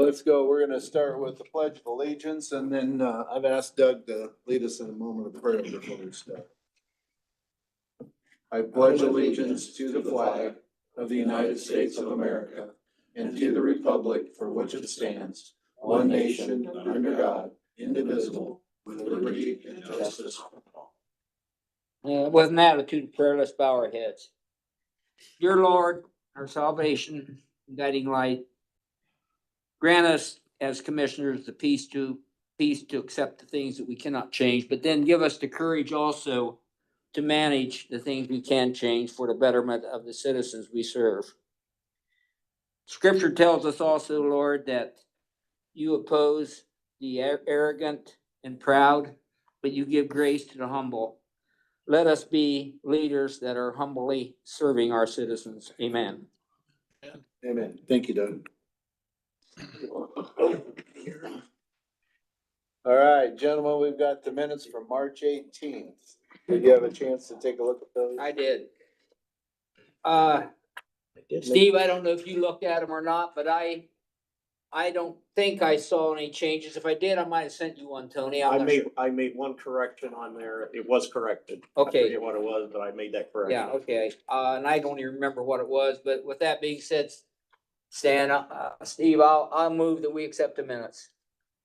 let's go. We're gonna start with the Pledge of Allegiance, and then I've asked Doug to lead us in a moment of prayer before we start. I pledge allegiance to the flag of the United States of America and to the republic for which it stands, one nation, under God, indivisible, with liberty and justice for all. With an attitude of prayer, let's bow our heads. Dear Lord, our salvation, guiding light, grant us as commissioners the peace to accept the things that we cannot change, but then give us the courage also to manage the things we can change for the betterment of the citizens we serve. Scripture tells us also, Lord, that you oppose the arrogant and proud, but you give grace to the humble. Let us be leaders that are humbly serving our citizens. Amen. Amen. Thank you, Doug. All right, gentlemen, we've got the minutes from March 18th. Did you have a chance to take a look at those? I did. Steve, I don't know if you looked at them or not, but I don't think I saw any changes. If I did, I might have sent you one, Tony. I made one correction on there. It was corrected. Okay. I forget what it was, but I made that correction. Yeah, okay. And I don't even remember what it was, but with that being said, Stan, Steve, I'll move that we accept the minutes.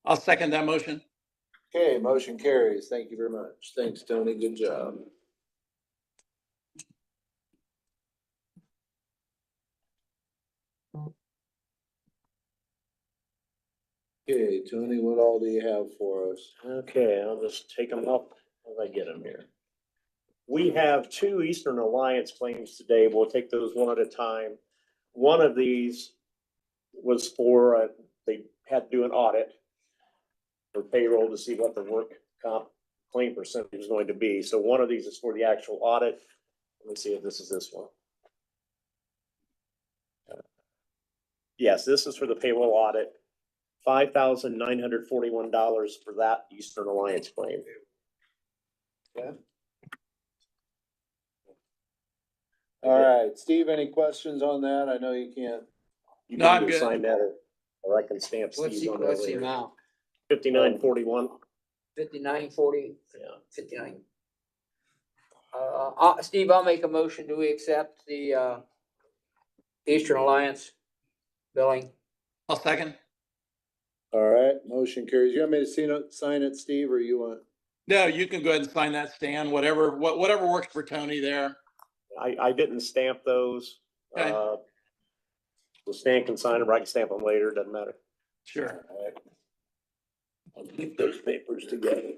I'll second that motion. Okay, motion carries. Thank you very much. Thanks, Tony. Good job. Okay, Tony, what all do you have for us? Okay, I'll just take them up as I get them here. We have two Eastern Alliance claims today. We'll take those one at a time. One of these was for, they had to do an audit for payroll to see what the work comp claim percentage is going to be. So one of these is for the actual audit. Let me see if this is this one. Yes, this is for the payroll audit. $5,941 for that Eastern Alliance claim. Yeah. All right, Steve, any questions on that? I know you can't. You No, can I'm either good. sign that or I can stamp What's Steve the, on that what's the later. amount? 5941. 5940, Yeah. 59. Steve, I'll make a motion. Do we accept the Eastern Alliance billing? I'll second. All right, motion carries. You want me to sign it, Steve, or you want? No, you can go ahead and sign that, Stan, whatever works for Tony there. I didn't stamp those. Okay. The Stan can sign them, or I can stamp them later, doesn't matter. Sure. All right. I'll keep those papers together.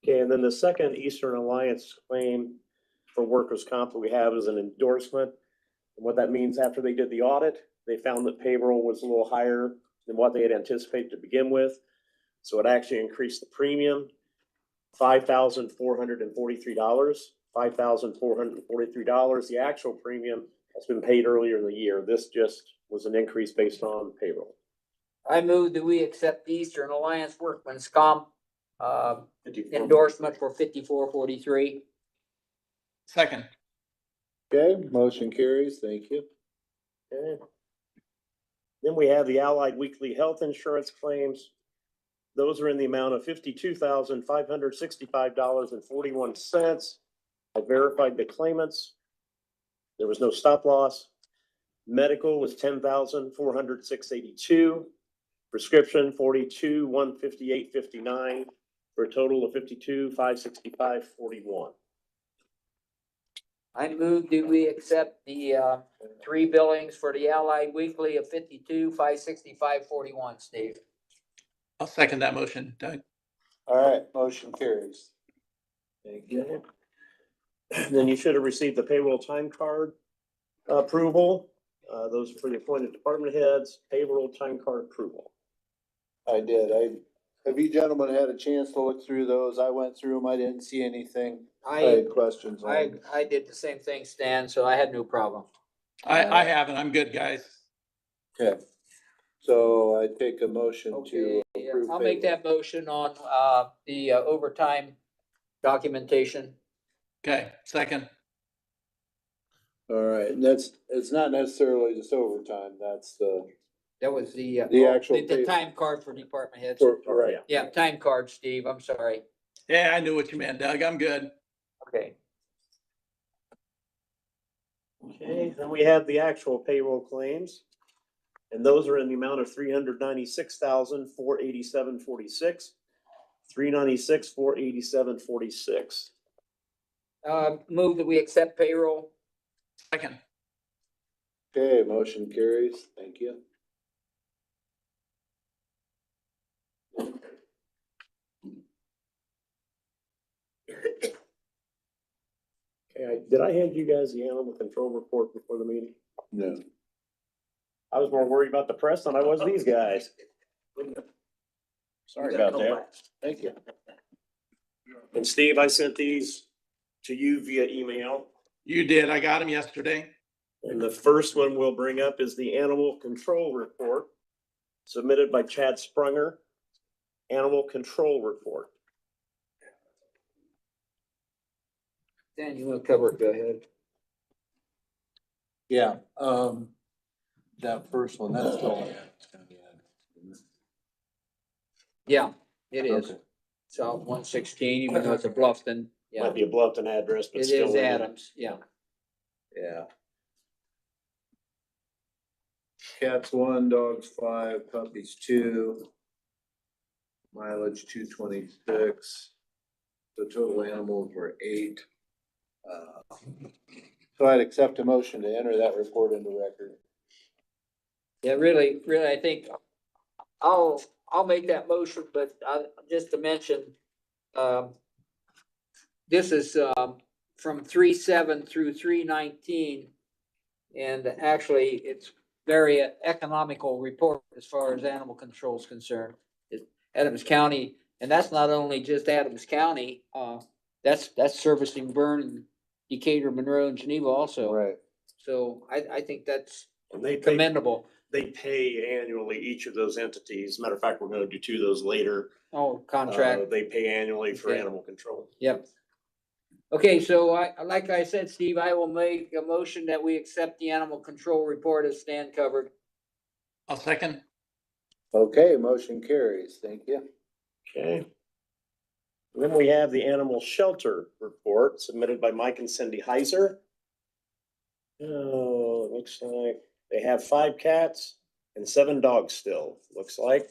Okay, and then the second Eastern Alliance claim for workers' comp that we have is an endorsement. And what that means, after they did the audit, they found that payroll was a little higher than what they had anticipated to begin with. So it actually increased the premium, $5,443. $5,443. The actual premium has been paid earlier in the year. This just was an increase based on payroll. I move that we accept the Eastern Alliance Workman's Comp endorsement for 5443. Second. Okay, motion carries. Thank you. Okay. Then we have the Allied Weekly Health Insurance claims. Those are in the amount of $52,565.41. I verified the claimants. There was no stop loss. Medical was $10,406.82. Prescription $42,158.59 for a total of $52,565.41. I move that we accept the three billings for the Allied Weekly of 52,565.41, Steve. I'll second that motion, Doug. All right, motion carries. Thank you. Then you should have received the payroll time card approval. Those are for the appointed department heads, payroll time card approval. I did. Have you gentlemen had a chance to look through those? I went through them. I didn't see anything. I had questions on them. I did the same thing, Stan, so I had no problem. I haven't. I'm good, guys. Okay. So I take a motion to approve. I'll make that motion on the overtime documentation. Okay, second. All right, and it's not necessarily just overtime. That's the That was the. The actual The pay- time card for department heads. Right. Yeah, time card, Steve, I'm sorry. Yeah, I knew what you meant, Doug. I'm good. Okay. Okay, then we have the actual payroll claims. And those are in the amount of 396,487.46. 396,487.46. Move that we accept payroll. Second. Okay, motion carries. Thank you. Okay, did I hand you guys the animal control report before the meeting? No. I was more worried about the press than I was these guys. Sorry about that. Thank you. And Steve, I sent these to you via email. You did. I got him yesterday. And the first one we'll bring up is the animal control report submitted by Chad Sprunger. Animal control report. Dan, you wanna cover it? Go ahead. Yeah, that first one, that's still. Yeah, it is. Okay. South 116, even though it's a Bluffton. Yeah, Might be a Bluffton address, but it still. is Adams. Yeah. Yeah. Cats 1, dogs 5, puppies 2. Mileage 226. The total animals were 8. So I'd accept a motion to enter that report into record. Yeah, really, I think I'll make that motion, but just to mention, this is, from 3/7 through 3/19. And actually, it's very economical report as far as animal control is concerned. Adams County, and that's not only just Adams County, that's servicing Vernon, Decatur, Monroe, and Geneva also. Right. So I think that's And they commendable. pay annually each of those entities. Matter of fact, we're gonna do 2 of those later. Oh, contract. They pay annually for Okay. animal control. Yep. Okay, so like I said, Steve, I will make a motion that we accept the animal control report as Stan covered. I'll second. Okay, motion carries. Thank you. Okay. Then we have the animal shelter report submitted by Mike and Cindy Heiser. Oh, it looks like they have 5 cats and 7 dogs still, looks like.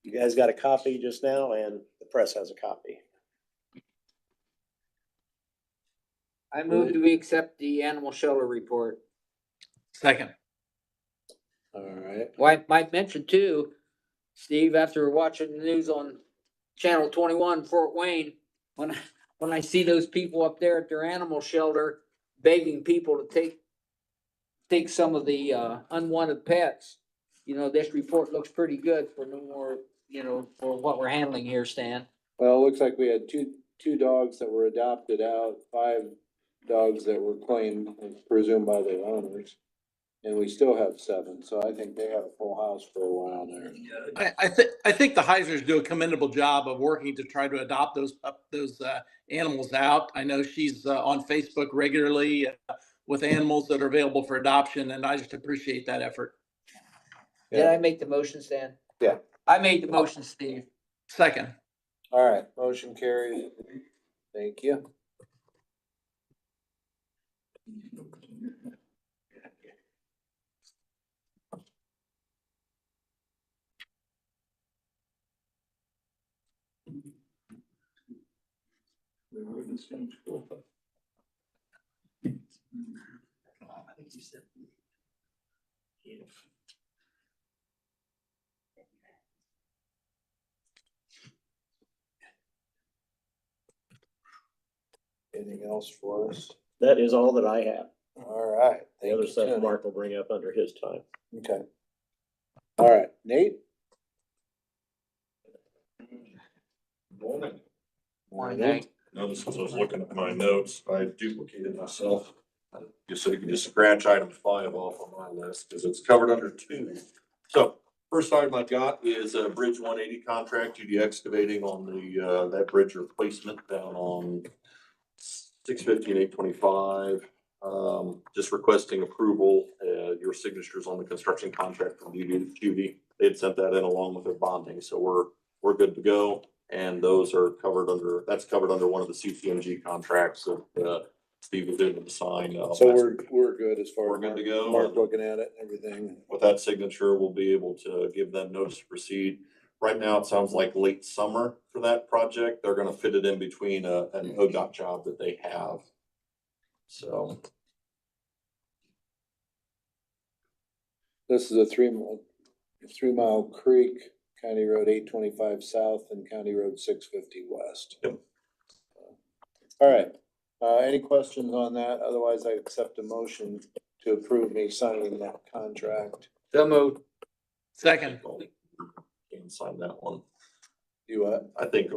You guys got a copy just now, and the press has a copy. I move that we accept the animal shelter report. Second. All right. Well, I might mention too, Steve, after watching the news on Channel 21, Fort Wayne, when I see those people up there at their animal shelter begging people to take some of the unwanted pets, this report looks pretty good for no more, for what we're handling here, Stan. Well, it looks like we had two dogs that were adopted out, 5 dogs that were claimed, presumed by their owners. And we still have 7, so I think they have a full house for a while there. I think the Heisers do a commendable job of working to try to adopt those animals out. I know she's on Facebook regularly with animals that are available for adoption, and I just appreciate that effort. Did I make the motion, Stan? Yeah. I made the motion, Steve. Second. All right, motion carries. Thank you. Anything else for us? That is all that I have. All right. The thank other you, stuff Tony. Mark will bring up under his time. Okay. All right, Nate? Morning. Morning, Nate. Notice as I was looking at my notes, I duplicated myself. Just so you can just scratch item 5 off on my list, because it's covered under 2. So first item I've got is a Bridge 180 contract, GD Excavating on that bridge replacement down on 650 and 825. just requesting approval, your signatures on the construction contract from Judy. They had sent that in along with their bonding, so we're good to go. And those are covered under, that's covered under one of the CTMG contracts that, Steve was able to sign. So we're good as far We're as good to go. Mark looking at it and everything. With that signature, we'll be able to give them notice to proceed. Right now, it sounds like late summer for that project. They're gonna fit it in between an ODOT job that they have. So, This is a 3 Mile Creek, County Road 825 South and County Road 650 West. Yep. All right, any questions on that? Otherwise, I accept a motion to approve me signing that contract. So moved. Second. can sign that one. You what? I think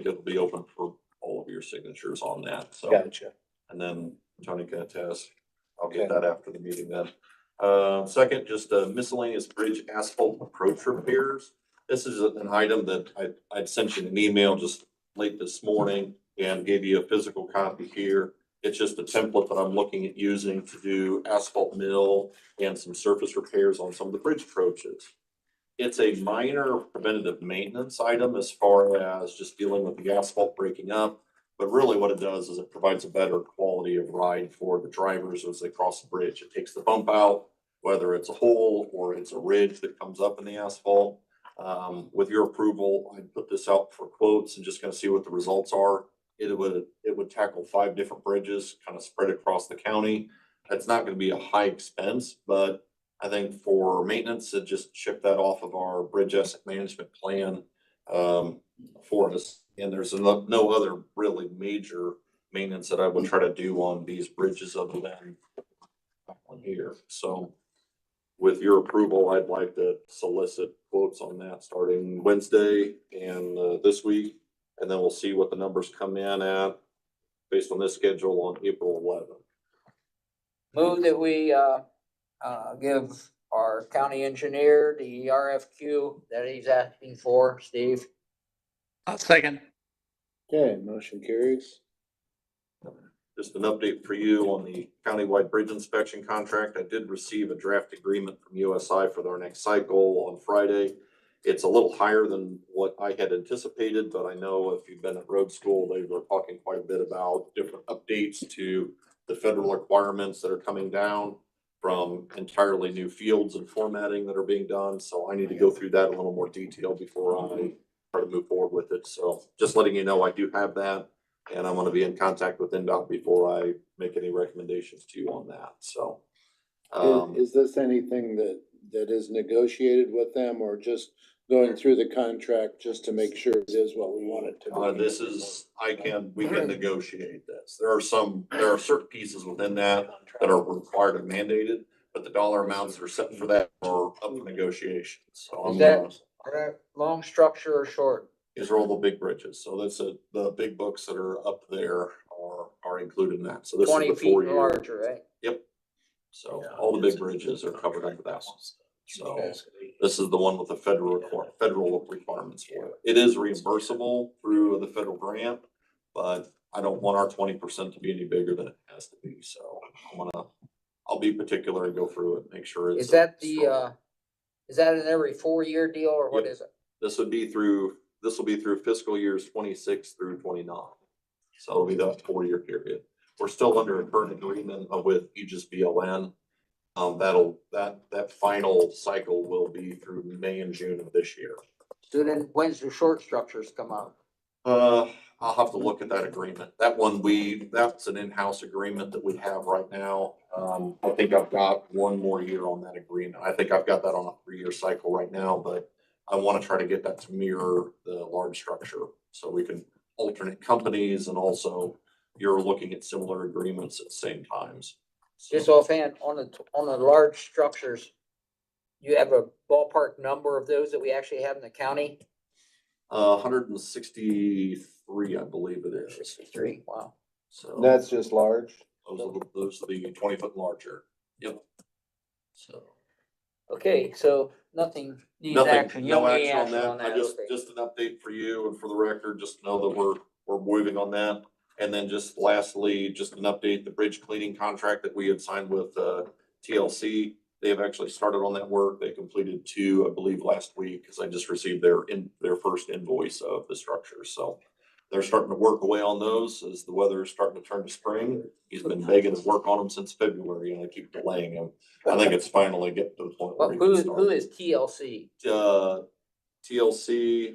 it'll be open for all of your signatures on that, so. Gotcha. And then Tony can attest. I'll Okay. get that after the meeting then. Second, just miscellaneous bridge asphalt approach repairs. This is an item that I'd sent you an email just late this morning and gave you a physical copy here. It's just a template that I'm looking at using to do asphalt mill and some surface repairs on some of the bridge approaches. It's a minor preventative maintenance item as far as just dealing with the asphalt breaking up. But really what it does is it provides a better quality of ride for the drivers as they cross the bridge. It takes the bump out, whether it's a hole or it's a ridge that comes up in the asphalt. With your approval, I'd put this out for quotes and just gonna see what the results are. It would tackle 5 different bridges, kind of spread across the county. That's not gonna be a high expense, but I think for maintenance, to just ship that off of our bridge asset management plan, for us. And there's no other really major maintenance that I would try to do on these bridges other than on here. So with your approval, I'd like to solicit quotes on that starting Wednesday and this week. And then we'll see what the numbers come in at based on this schedule on April 11th. Move that we, give our county engineer the RFQ that he's asking for, Steve. Second. Okay, motion carries. Just an update for you on the countywide bridge inspection contract. I did receive a draft agreement from USI for their next cycle on Friday. It's a little higher than what I had anticipated, but I know if you've been at road school, they were talking quite a bit about different updates to the federal requirements that are coming down from entirely new fields and formatting that are being done. So I need to go through that in a little more detail before I try to move forward with it. So just letting you know, I do have that. And I'm gonna be in contact with NDOT before I make any recommendations to you on that, so. Is this anything that is negotiated with them or just going through the contract just to make sure it is what we want it to be? This is, we can negotiate this. There are certain pieces within that are required and mandated, but the dollar amounts that are set for that are up for negotiation, so I'm Is that- gonna. Long structure or short? These are all the big bridges, so the big books that are up there are included in that, so this is 20 the feet 4 year. larger, right? Yep. So all the big bridges are covered under that one. So this is the one with the federal requirements for it. It is reimbursable through the federal grant, but I don't want our 20% to be any bigger than it has to be. So I'll be particular and go through it, make sure it's. Is that is that an every 4-year deal or what Yep. is it? This will be through fiscal years 26 through 29. So it'll be that 4-year period. We're still under a current agreement with Aegis BLN. That final cycle will be through May and June of this year. So then when's the short structures come out? I'll have to look at that agreement. That's an in-house agreement that we have right now. I think I've got 1 more year on that agreement. I think I've got that on a 3-year cycle right now, but I want to try to get that to mirror the large structure so we can alternate companies and also you're looking at similar agreements at the same times. Just offhand, on the large structures, you have a ballpark number of those that we actually have in the county? 163, I believe it is. 63, wow. So That's just large. those are the 20-foot larger. Yep. So. Okay, so nothing needs Nothing, action. You no don't need action on that. okay. Just an update for you and for the record, just to know that we're moving on that. And then just lastly, just an update, the bridge cleaning contract that we had signed with TLC. They have actually started on that work. They completed 2, I believe, last week, because I just received their first invoice of the structure. So they're starting to work away on those as the weather is starting to turn to spring. He's been begging to work on them since February, and I keep delaying him. I think it's finally getting to the point where Well, he can who start. is TLC? TLC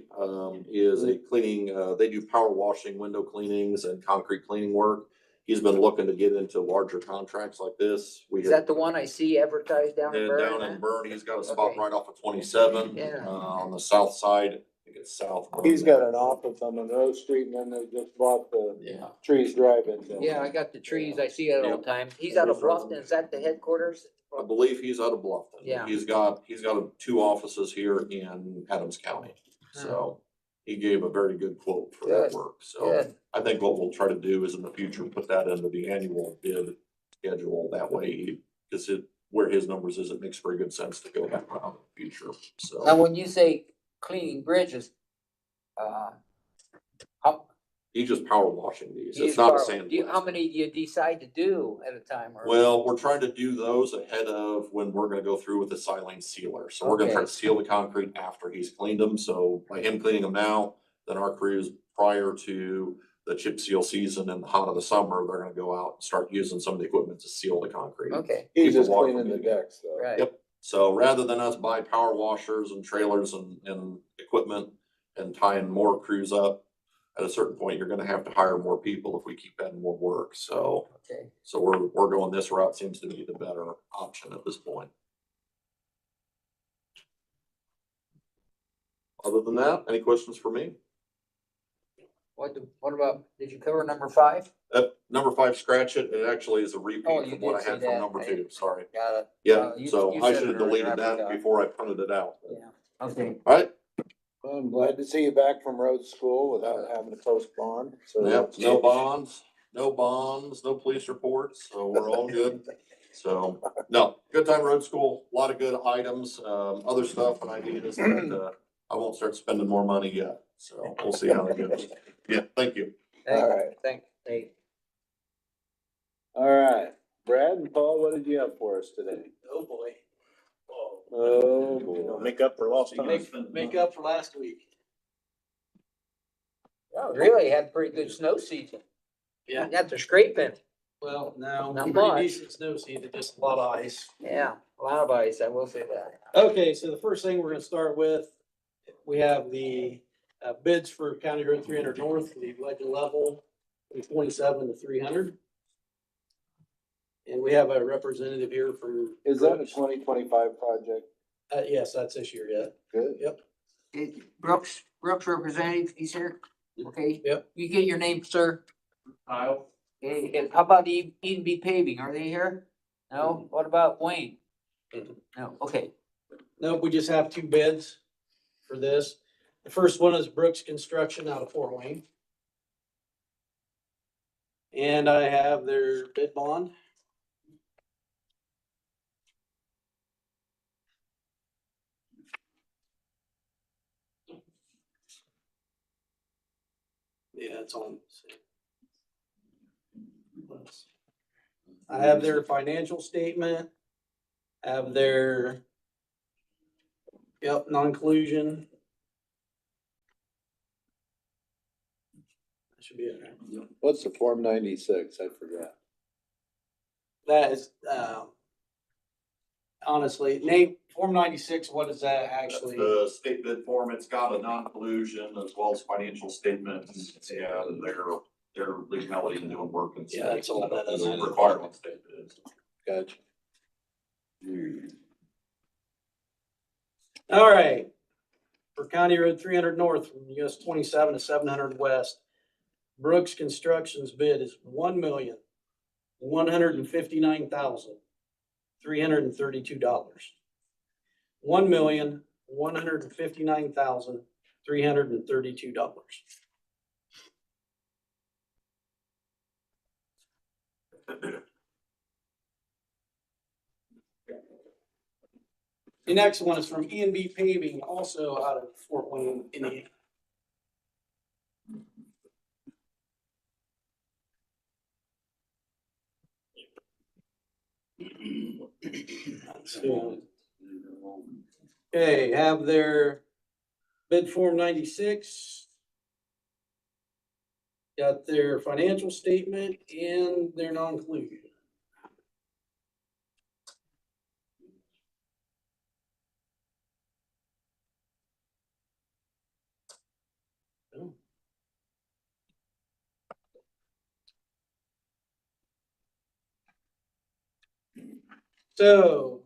is a cleaning, they do power washing, window cleanings and concrete cleaning work. He's been looking to get into larger contracts like this. We Is that the one I see advertised down in and Burn? down in Burn, he's got a spot Okay. right off of 27. Yeah. On the south side, I think it's south. He's got an office on Monroe Street and then they just bought the Yeah. Trees Drive-In. Yeah, I got the trees. I see it all the time. He's out of Bluffton. Is that the headquarters? I believe he's out of Bluffton. Yeah. He's got 2 offices here in Adams County. So he gave a very good quote for that Good, work. So Good. I think what we'll try to do is in the future, put that into the annual bid schedule. That way, because where his numbers is, it makes very good sense to go that route in the future. Now, So when you say cleaning bridges, how, he's just power washing these. you It's not a start- sand. how many do you decide to do at a time? Or Well, we're trying to do those ahead of when we're gonna go through with the silane sealer. So we're gonna try to Okay. seal the concrete after he's cleaned them. So by him cleaning them now, then our crews prior to the chip seal season and the hot of the summer, they're gonna go out and start using some of the equipment to seal the concrete. Okay, He's People just walk cleaning the from decks though. right. Yep. So rather than us buy power washers and trailers and equipment and tying more crews up, at a certain point, you're gonna have to hire more people if we keep adding more work. So Okay. we're going this route, seems to be the better option at this point. Other than that, any questions for me? What about, did you cover number 5? Number 5, scratch it. It actually is a repeat Oh, you from what did I had say from that. number 2, sorry. Got it. Yeah, you- so you I said should it have earlier, deleted I that forgot. before I printed it out. Yeah, okay. All right, Well, I'm glad to see you back from road school without having to postpone. So yep, no bonds, no police reports, so we're all good. So, no, good time road school, a lot of good items, other stuff and ideas, but, I won't start spending more money yet, so we'll see how it goes. Yeah, thank you. All right. Thanks, Nate. All right, Brad and Paul, what did you have for us today? Oh, boy. Oh, boy. Make up for lost time. Make up for last week. Well, really had a pretty good snow season. Yeah. Got the scraping. Well, no, Not pretty much. decent snow season, just a lot of ice. Yeah, a lot of ice, I will say that. Okay, so the first thing we're gonna start with, we have the bids for County Road 300 North, the legend level from 27 to 300. And we have a representative here for. Is that a 2025 project? Yes, that's this year, yeah. Good. Yep. Brooks representative, he's here, okay? Yep. You get your name, sir? Kyle. Okay, and how about E&B Paving, are they here? No, what about Wayne? No, okay, Nope, we just have 2 bids for this. The first one is Brooks Construction out of Fort Wayne. And I have their bid bond. Yeah, it's on. I have their financial statement, have their, yep, non-collusion. That should be it, right? What's the Form 96? I forgot. That is, honestly, Nate, Form 96, what is that actually? The state bid form, it's got a non-collusion as well as financial statements, yeah, their legality in doing work and. Yeah, that's all that is. Required on state bids. Gotcha. All right. For County Road 300 North from US 27 to 700 West, Brooks Construction's bid is $1,159,332. $1,159,332. The next one is from E&B Paving, also out of Fort Wayne, Indiana. Okay, have their bid form 96. Got their financial statement and their non-conclusion. So,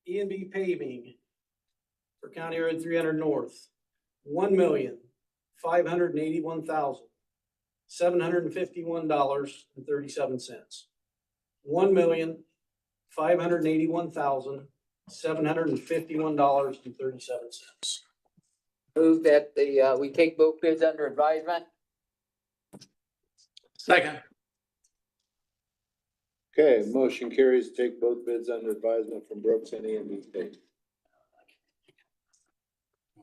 E and B paving for County Road 300 North, $1,581,751.37. $1,581,751.37. Move that we take both bids under advisement. Second. Okay, motion carries to take both bids under advisement from Brooks and E&B Paving.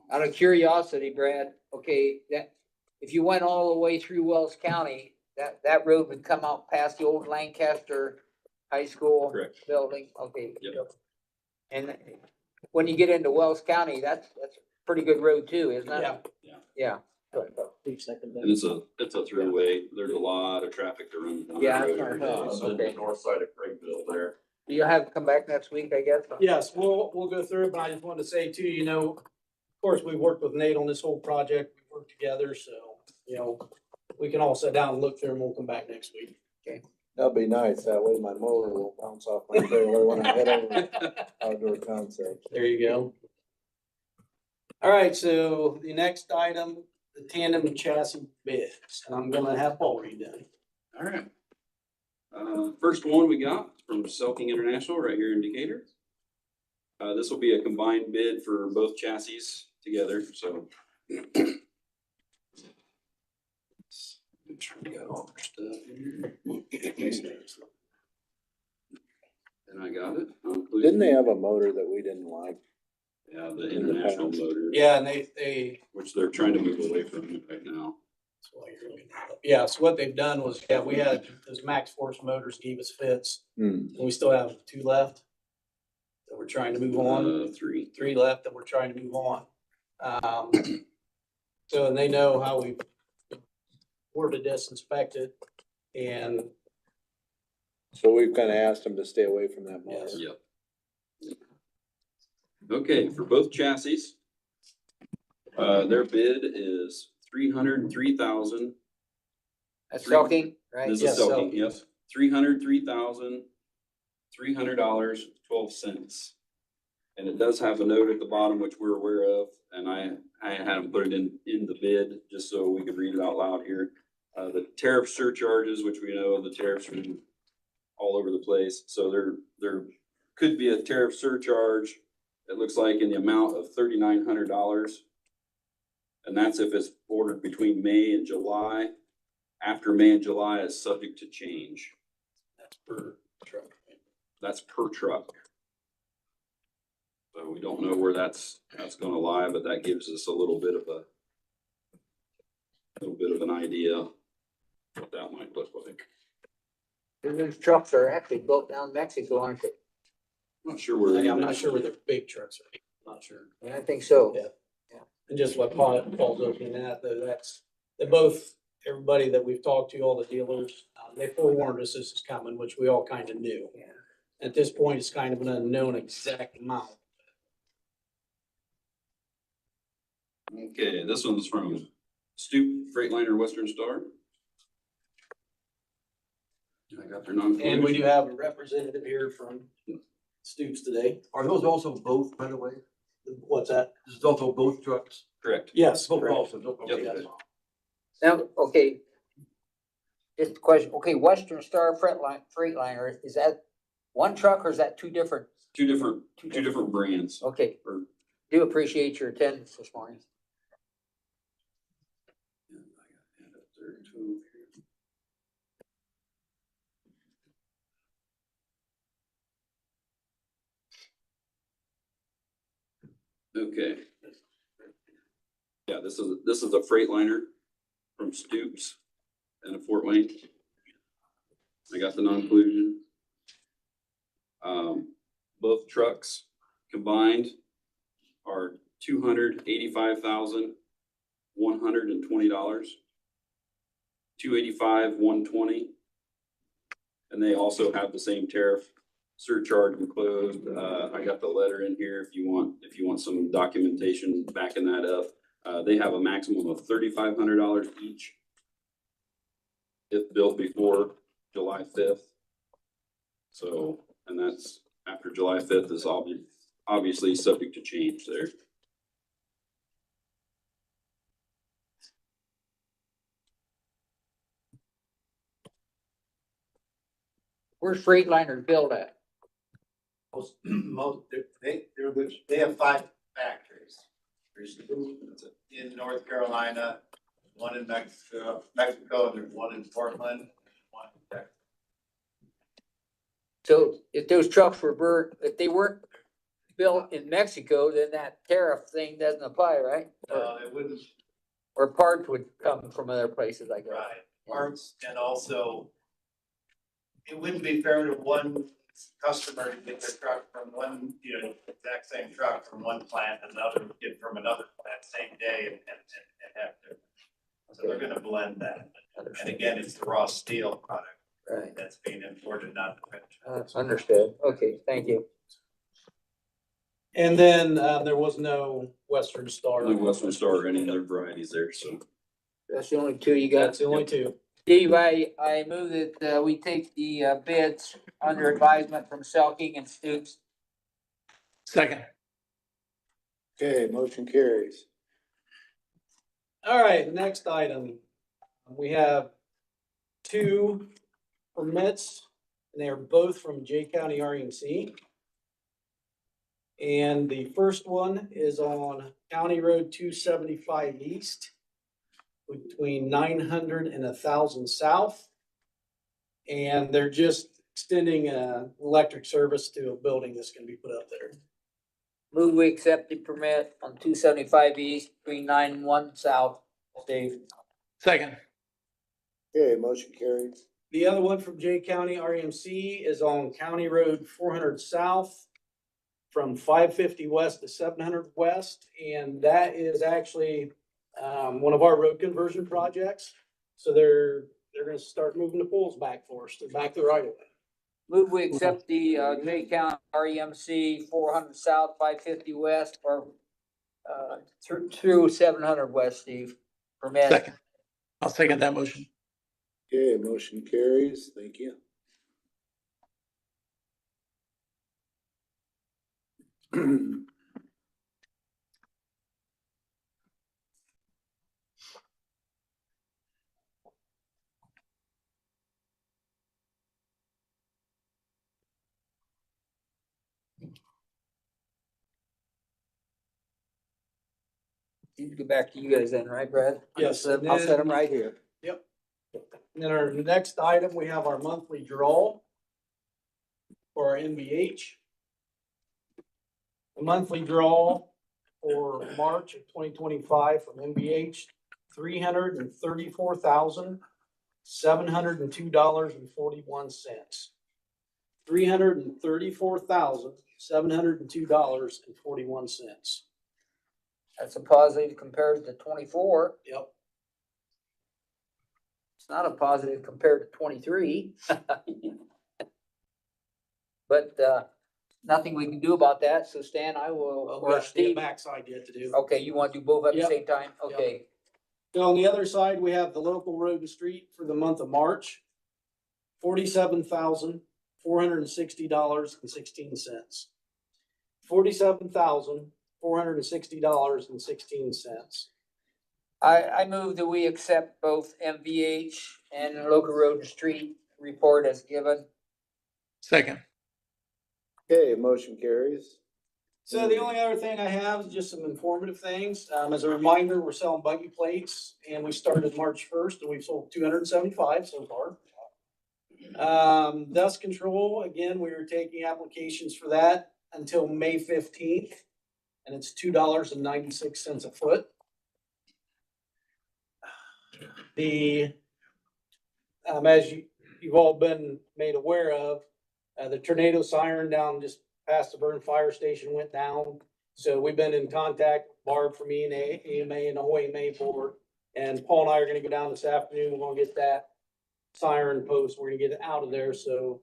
Out of curiosity, Brad, okay, that, if you went all the way through Wells County, that road would come out past the old Lancaster High School Correct. building, okay. Yep. And when you get into Wells County, that's a pretty good road too, isn't it? Yeah. Yeah. And it's a throughway. There's a lot of traffic to run. down Yeah, that that's road what I every thought. day. It's on the north side of Craigville there. You'll have to come back next week, I guess? Yes, we'll go through it, but I just wanted to say too, you know, of course, we've worked with Nate on this whole project, we've worked together, so, you know, we can all sit down and look through and we'll come back next week. That'd be nice, that way my mower will bounce off my trailer when I head over outdoor concepts. There you go. All right, so the next item, the tandem chassis bids, and I'm gonna have Paul read them. All right. First one we got from Selking International right here in Decatur. This will be a combined bid for both chassis together, so. Make sure we got all our stuff here. And I got it. Didn't they have a motor that we didn't like? Yeah, the international motor. Yeah, and they, Which they're trying to move away from right now. yeah, so what they've done was, yeah, we had those Max Force motors gave us fits, and we still have 2 left that we're trying to move on. 3. 3 left that we're trying to move on. So, and they know how we were to disinfect it, and So we've kinda asked them to stay away from that motor. Yes. Yep. Okay, for both chassis, their bid is $303,000. That's shocking, right? This Yes, is Selking, Selking. yes, $303,300.12. And it does have a note at the bottom, which we're aware of, and I had them put it in the bid, just so we could read it out loud here. The tariff surcharges, which we know the tariffs are all over the place, so there could be a tariff surcharge, it looks like, in the amount of $3,900. And that's if it's ordered between May and July. After May and July is subject to change. that's per truck. That's per truck. So we don't know where that's gonna lie, but that gives us a little bit of an idea what that might look like. Those trucks are actually built down in Mexico, aren't they? Not sure where. I'm not sure where the big trucks are, not sure. Yeah, I think so. Yeah. And just what Paul's looking at, though, they both, everybody that we've talked to, all the dealers, they forewarned us this is coming, which we all kind of knew. Yeah. At this point, it's kind of an unknown exact amount. Okay, this one's from Stoop Freightliner Western Star. I got their non-conclusion. And we do have a representative here from Stoops today. Are those also both, by the way? What's that? This is also both trucks? Correct. Yes. Both correct. also, okay, Yep. yes. Now, okay. Just a question, okay, Western Star Freightliner, is that one truck or is that 2 different? Two different brands. Okay, Or- do appreciate your attendance this morning. Okay. Yeah, this is a Freightliner from Stoops and a Fort Wayne. I got the non-inclusion. Both trucks combined are $285,120. 285, 120. And they also have the same tariff surcharge enclosed. I got the letter in here if you want some documentation backing that up. They have a maximum of $3,500 each if built before July 5th. So, and that's after July 5th is obviously subject to change there. Where's Freightliner built at? They have 5 factories. There's 2 in North Carolina, 1 in Mexico, and there's 1 in Portland, and 1 in Texas. So if those trucks if they weren't built in Mexico, then that tariff thing doesn't apply, right? It wouldn't, Or parts would come from other places, I guess. right, parts, and also it wouldn't be fair to one customer to get their truck from one, exact same truck from one plant, and another get from another plant same day and have to. So they're gonna blend that. And again, it's the raw steel product Right, that's being imported, not the finished. understood. Okay, thank you. And then, there was no Western Star. No Western Star or any other varieties there, so. That's the only 2 you got. That's the only 2. Steve, I move that, we take the, bids under advisement from Selking and Stoops. Second. Okay, motion carries. All right, next item. We have 2 permits, and they are both from Jay County REMC. And the first one is on County Road 275 East, between 900 and 1,000 South. And they're just extending electric service to a building that's gonna be put up there. Move we accept the permit on 275 East between 9 and 1 South. Steve. Second. Okay, motion carries. The other one from Jay County REMC is on County Road 400 South from 550 West to 700 West. And that is actually one of our road conversion projects. So they're gonna start moving the poles back for us. They're back the right of way. Move we accept the, Jay County REMC 400 South, 550 West, or, through 700 West, Steve. Permit. Second. I'll second that motion. Okay, motion carries. Thank you. Need to go back to you guys then, right, Brad? Yes, I'll set them right here. And then our next item, we have our monthly draw for our NVH. The monthly draw for March of 2025 from NVH, $334,702.41. $334,702.41. That's a positive compared to 24. Yep. It's not a positive compared to 23. But, nothing we can do about that. So Stan, I will, Well, we or got the Steve. backside yet to do. Okay, you want to do both at the Yep. same time? Yep. Okay. So on the other side, we have the local road and street for the month of March. $47,460.16. $47,460.16. I move that we accept both MVH and local road and street report as given. Second. Okay, motion carries. So the only other thing I have is just some informative things. As a reminder, we're selling buggy plates and we started March 1st and we've sold 275 so far. Dust control, again, we were taking applications for that until May 15th. And it's $2.96 a foot. As you've all been made aware of, the tornado siren down just past the Burn Fire Station went down. So we've been in contact, Barb from EMA and the OMA board. And Paul and I are gonna go down this afternoon. We're gonna get that siren post. We're gonna get it out of there so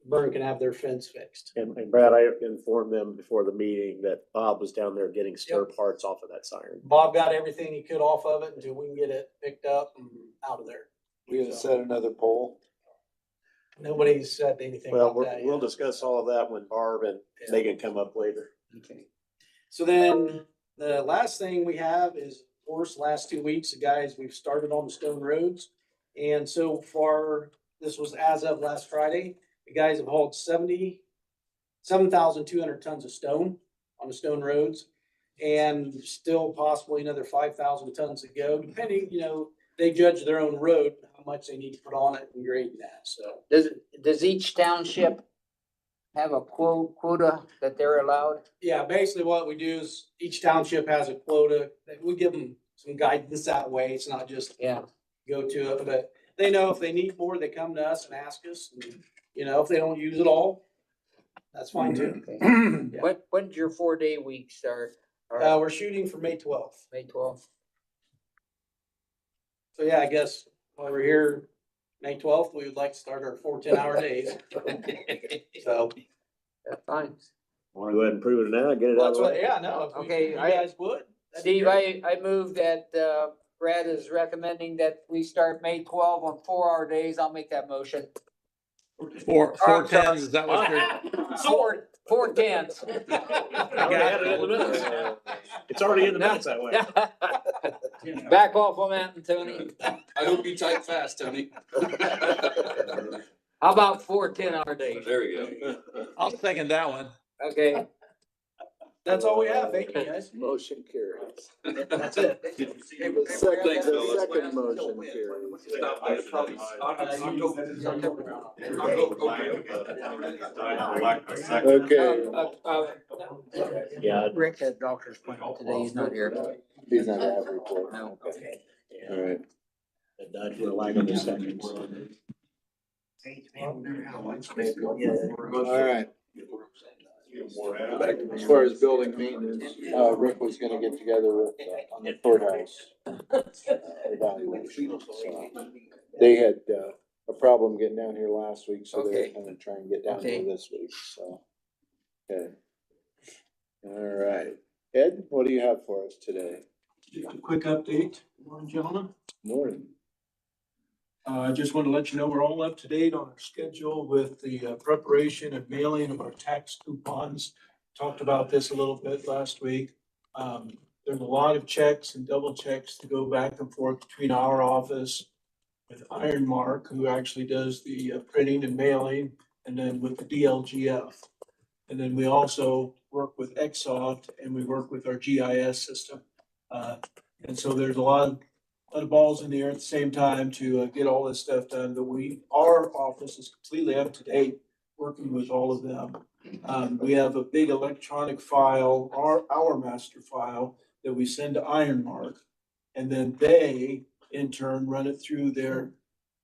Burn can have their fence fixed. And Brad, I informed them before the meeting that Bob was down there getting spare parts off of that siren. Bob got everything he could off of it until we can get it picked up and out of there. We gonna set another poll? Nobody's said anything Well, about that we'll yet. discuss all of that when Barb and Yeah. Megan come up later. Okay. So then the last thing we have is, of course, last 2 weeks, the guys, we've started on the stone roads. And so far, this was as of last Friday, the guys have hauled 7,200 tons of stone on the stone roads. And still possibly another 5,000 tons to go, depending, they judge their own road, how much they need to put on it and grade that, so. Does each township have a quota that they're allowed? Yeah, basically what we do is each township has a quota. We give them some guidance that way. It's not just Yeah. go to it, but they know if they need more, they come to us and ask us. And, if they don't use it all, that's fine too. Okay. Yeah. When's your 4-day week start? We're shooting for May 12th. May 12th? So yeah, I guess while we're here, May 12th, we would like to start our 4 10-hour days. So That's fine. Want to go ahead and prove it now, get it out of that's the what, way? yeah, no, if Okay, you I- guys would. that'd be Steve, great. I move that, Brad is recommending that we start May 12 on 4-hour days. I'll make that motion. Four I'm sorry. tens, is that what you're? 4 10s. Already had it in the minutes. It's already in the minutes that way. Back off on that, Tony. I hope you type fast, Tony. How about 4 10-hour days? There we go. I'll second that one. Okay. That's all we have. Thank you, guys. Motion carries. That's it. Thanks, The fellas. second motion carries. Okay, Yeah. Rick had doctor's appointment today. He's not here. he's not gonna have a report. No. All right. It died for the lack of a second. All right. As far as building maintenance, Rick was gonna get together with, on the courthouse evaluation. So they had, a problem getting down here last week, so they're Okay. gonna try and get down here Okay. this week, so. Okay. All right. Ed, what do you have for us today? Just a quick update, good morning, gentlemen. Morning. I just want to let you know we're all up to date on our schedule with the preparation and mailing of our tax coupons. Talked about this a little bit last week. There's a lot of checks and double checks to go back and forth between our office with Iron Mark, who actually does the printing and mailing, and then with the DLGF. And then we also work with Exalt and we work with our GIS system. And so there's a lot of balls in the air at the same time to get all this stuff done, but our office is completely up to date, working with all of them. We have a big electronic file, our master file, that we send to Ironmark. And then they, in turn, run it through their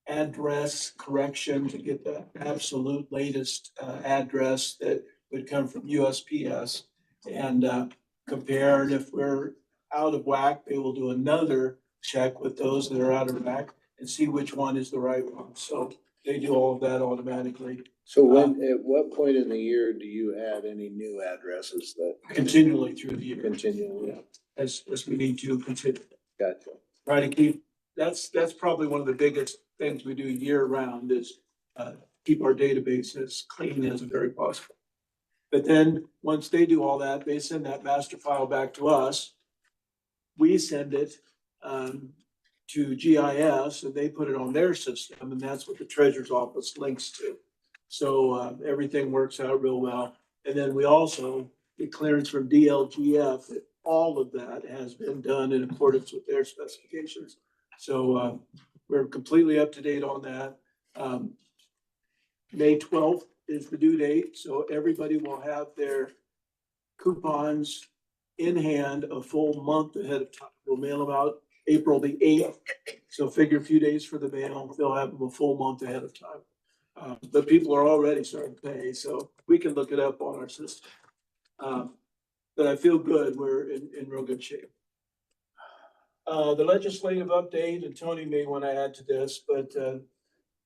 address correction to get the absolute latest address that would come from USPS. And compare, and if we're out of whack, they will do another check with those that are out of whack and see which one is the right one. So they do all of that automatically, So when, at what point in the year do you add any new addresses that continually through the year, continually? as we need to continue. Gotcha. Try to keep, that's probably one of the biggest things we do year round is keep our database as clean as very possible. But then, once they do all that, they send that master file back to us. We send it to GIS and they put it on their system, and that's what the treasurer's office links to. So everything works out real well. And then we also get clearance from DLGF that all of that has been done in accordance with their specifications. So we're completely up to date on that. May 12th is the due date, so everybody will have their coupons in hand a full month ahead of time. We'll mail them out April the 8th. So figure a few days for the mail, they'll have them a full month ahead of time. But people are already starting to pay, so we can look it up on our system. But I feel good. We're in real good shape. The legislative update, and Tony may want to add to this, but,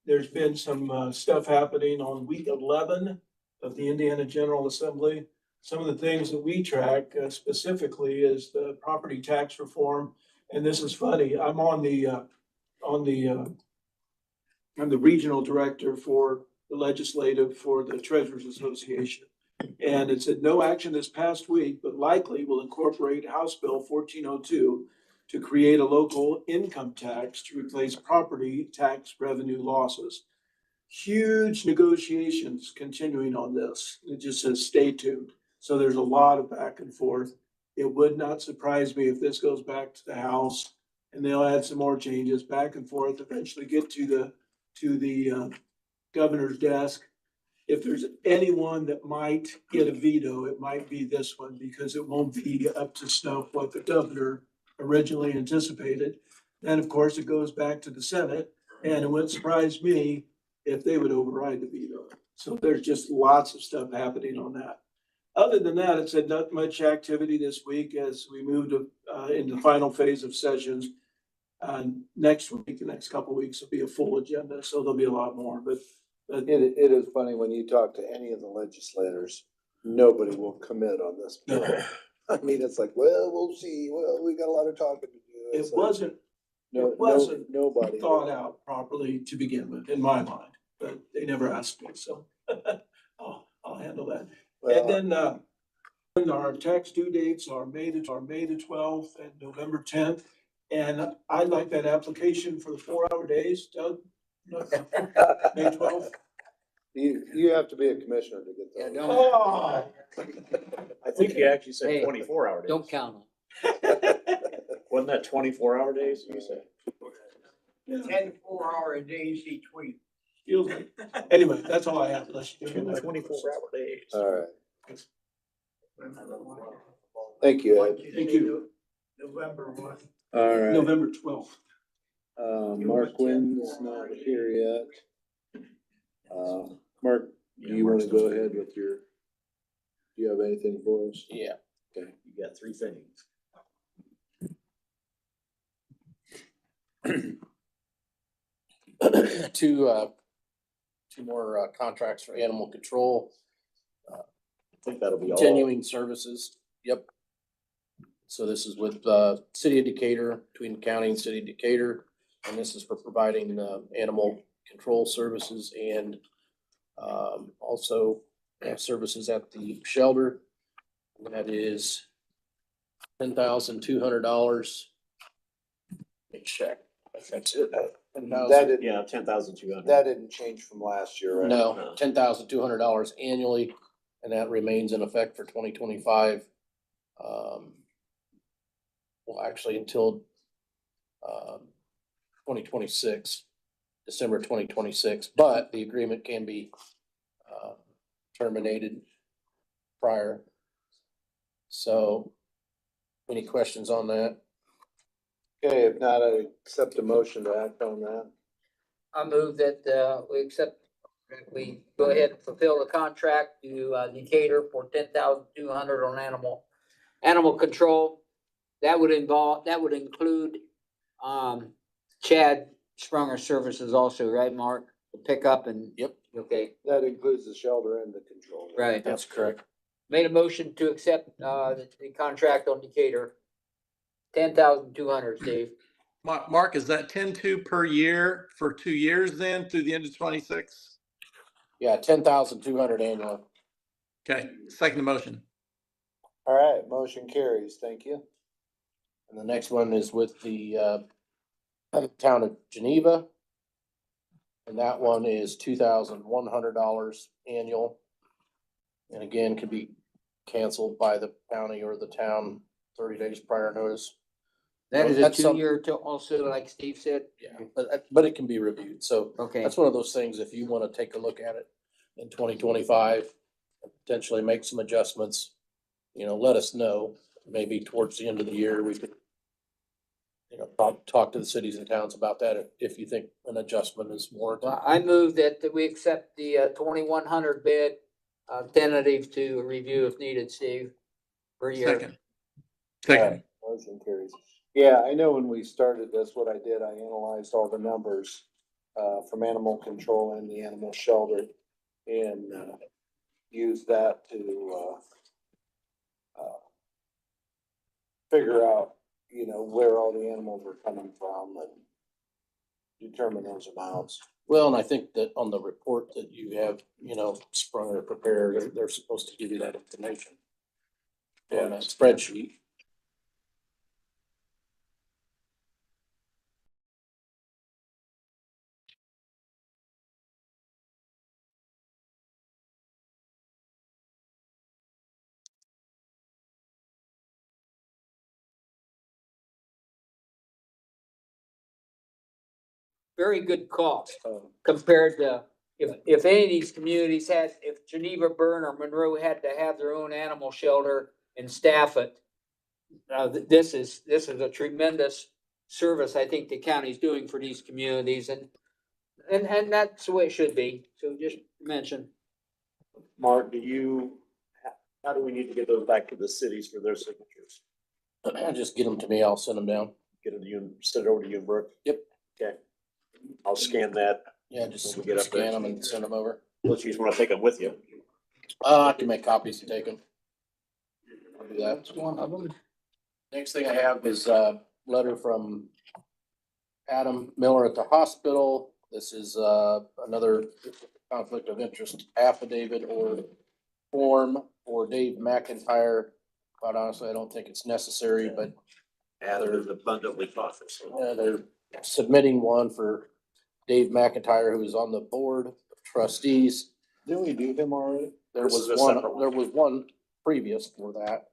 there's been some, stuff happening on week 11 of the Indiana General Assembly. Some of the things that we track specifically is the property tax reform. And this is funny, I'm the regional director for the legislative for the Treasurers Association. And it said no action this past week, but likely will incorporate House Bill 1402 to create a local income tax to replace property tax revenue losses. Huge negotiations continuing on this. It just says stay tuned. So there's a lot of back and forth. It would not surprise me if this goes back to the House and they'll add some more changes back and forth, eventually get to the governor's desk. If there's anyone that might get a veto, it might be this one because it won't be up to snuff what the governor originally anticipated. Then, of course, it goes back to the Senate, and it wouldn't surprise me if they would override the veto. So there's just lots of stuff happening on that. Other than that, it said not much activity this week as we moved into the final phase of sessions. Next week, the next couple of weeks will be a full agenda, so there'll be a lot more, but It is funny when you talk to any of the legislators, nobody will commit on this bill. I mean, it's like, well, we'll see. Well, we got a lot of talking to do. it wasn't Nobody. thought out properly to begin with, in my mind, but they never asked me, so I'll handle that. Well, And then our tax due dates are May the 12th and November 10th. And I'd like that application for the 4-hour days, Doug. May 12th. You have to be a commissioner to get Yeah, that. don't, Oh. I think you actually said Hey, 24-hour days. don't count them. Wasn't that 24-hour days you said? 10 4-hour days each week. feels like- Anyway, that's all I have. Unless you Two do 24-hour days. All right. Thank you, Ed. Thank you. November 1. All right. November 12th. Mark Wynn's not here yet. Mark, do you want to go ahead with do you have anything for us? Yeah. Okay. You got three things. Two more contracts for animal control, I think that'll be all. continuing services. Yep. So this is with City of Decatur, between the county and City of Decatur, and this is for providing animal control services and also services at the shelter. And that is $10,200. Let me check. That's it. That didn't, Yeah, 10,200. that didn't change from last year, right? No, $10,200 annually, and that remains in effect for 2025. Well, actually until 2026, December 2026, but the agreement can be terminated prior. So, any questions on that? Okay, if not, I accept a motion to act on that. I move that, we go ahead and fulfill the contract to, Decatur for $10,200 on animal control. That would include, Chad Sprunger Services also, right, Mark? The pickup and. Yep. Okay, That includes the shelter and the control. right. That's correct. Made a motion to accept, the contract on Decatur. $10,200, Steve. Mark, is that 10-2 per year for 2 years then through the end of 26? Yeah, 10,200 annual. Okay, second motion. All right, motion carries. Thank you. And the next one is with the town of Geneva. And that one is $2,100 annual. And again, can be canceled by the county or the town 30 days prior notice. That is a That's some- 2-year to also, like Steve said. Yeah, but it can be reviewed. So Okay, that's one of those things, if you want to take a look at it in 2025, and potentially make some adjustments, let us know. Maybe towards the end of the year, we could you know, talk to the cities and towns about that if you think an adjustment is warranted. Well, I move that we accept the 2100 bid, tentative to review if needed, Steve, per year. Second. Second. Motion carries. Yeah, I know when we started this, what I did, I analyzed all the numbers from animal control and the animal shelter and used that to figure out, you know, where all the animals were coming from and determine those amounts. Well, and I think that on the report that you have, you know, sprung or prepared, they're supposed to give you that information. On that spreadsheet. Very good cost compared to, if any of these communities had, if Geneva, Bern, or Monroe had to have their own animal shelter and staff it. This is a tremendous service I think the county's doing for these communities, and that's the way it should be. So just mention. Mark, how do we need to get those back to the cities for their signatures? Just get them to me, I'll send them down. Get it to you, send it over to you, Brooke? Yep. Okay. I'll scan that. Yeah, just When we get up there. scan them and send them over. Unless you just wanna take them with you. I can make copies and take them. I'll do that. That's one of them. Next thing I have is a letter from Adam Miller at the hospital. This is another conflict of interest affidavit or form for Dave McIntyre. Quite honestly, I don't think it's necessary, but That is abundantly cautious. they're submitting one for Dave McIntyre, who is on the board of trustees. Didn't we do him already? There This was is a separate one. there was one previous for that.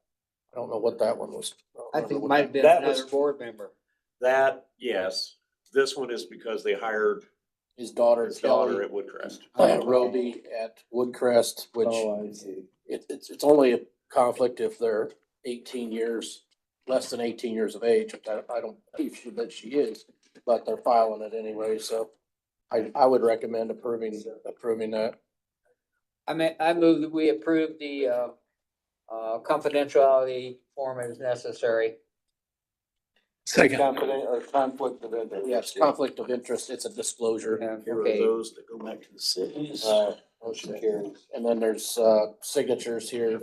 I don't know what that one was. I think it might have been That was- another board member. That, yes. This one is because they hired His daughter his daughter Kelly at Woodcrest. Roby at Woodcrest, which Oh, I see. it's only a conflict if they're 18 years, less than 18 years of age. I don't believe that she is, but they're filing it anyway, so I would recommend approving that. I move that we approve the confidentiality form as necessary. Second. Conflict of interest. Yes, conflict of interest, it's a disclosure. Here are Okay. those that go back to the cities. Motion carries. And then there's signatures here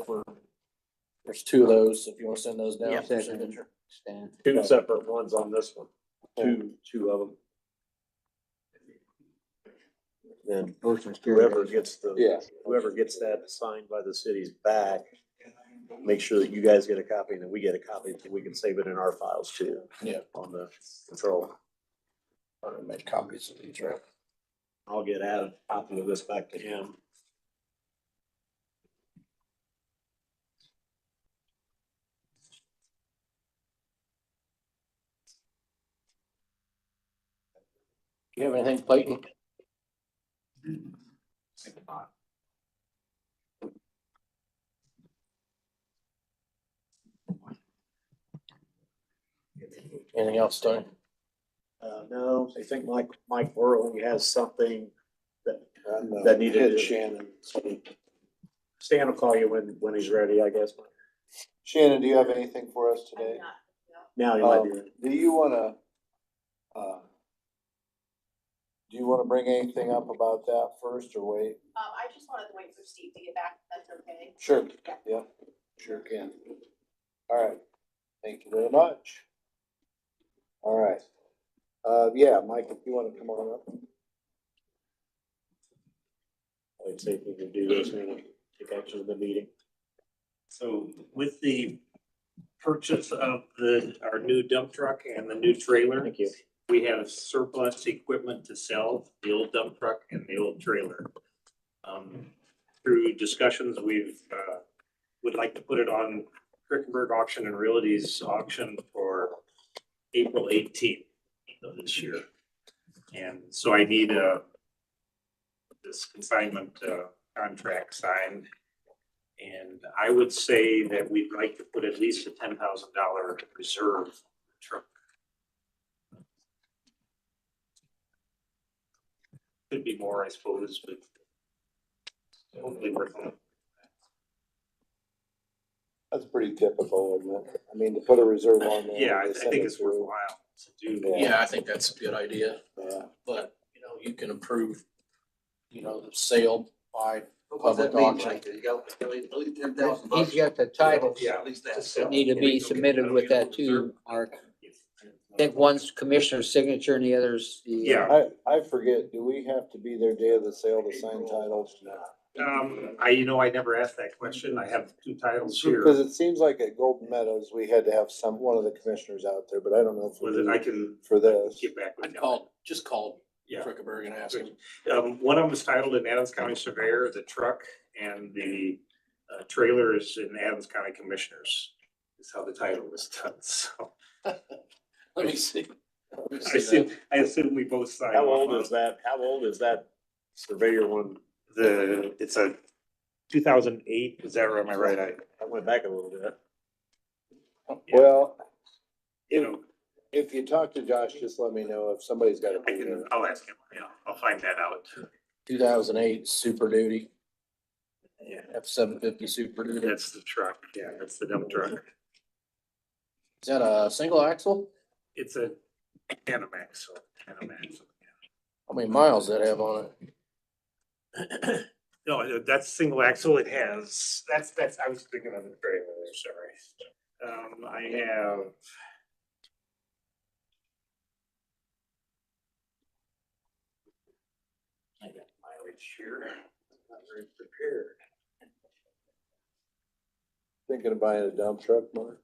there's two of those, if you want to send those down Yeah. for signature. Two separate ones on this one. Two of them. Then whoever gets that signed by the cities back, make sure that you guys get a copy and then we get a copy so we can save it in our files too. Yeah. On the control. I'm gonna make copies of these, right? I'll get a copy of this back to him. Do you have anything, Clayton? Anything else, Tony? No, I think Mike Worley has something that needed Hit to. Shannon. Stan will call you when he's ready, I guess. Shannon, do you have anything for us today? Now he might be ready. Do you wanna bring anything up about that first or wait? I just wanted to wait for Steve to get back, if that's okay. Sure, Yeah. yeah, sure can. All right, thank you very much. All right, yeah, Mike, if you wanna come on up. I'd say if we could do this, we're gonna take action in the meeting. So with the purchase of our new dump truck and the new trailer, Thank you. we have surplus equipment to sell, the old dump truck and the old trailer. Through discussions, would like to put it on Krickenberg Auction and Realty's auction for April 18th of this year. And so I need this consignment contract signed. And I would say that we'd like to put at least a $10,000 reserve truck Could be more, I suppose, but hopefully we're fine. That's pretty typical, isn't it? I mean, to put a reserve on there. Yeah, I to send think it it's through. worthwhile to do. Yeah. Yeah, I think that's a good idea, Yeah. but, you know, you can approve, you know, the sale by public auction. You got at least 10,000 He's got the titles. Yeah. At least that. that need to be submitted with that too, Mark. I think one's commissioner's signature and the other's the. Yeah. I forget, do we have to be there day of the sale to sign titles? I never asked that question. I have two titles here. Because it seems like at Golden Meadows, we had to have one of the commissioners out there, but I don't know if we Was it, I do can for this. get back with I you. just called Yeah. Frickenberg and asked him. One of them is titled in Adams County Surveyor, the truck, and the trailer is in Adams County Commissioners. Is how the title was done, so. Let me see. I assume we both signed. How old is that surveyor one? It's a 2008, is that right? Am I right? I went back a little bit. Yeah. Well, You know, if you talk to Josh, just let me know if somebody's got to be there. I'll ask him, yeah, I'll find that out. 2008 Super Duty, Yeah, F-750 Super Duty. that's the truck, yeah, that's the dump truck. Is that a single axle? It's a Panamax, so Panamax. How many miles does that have on it? No, that's single axle, it has, that's, I was thinking of the trailer there, sorry. I have. I got mileage here, not very prepared. Thinking of buying a dump truck, Mark?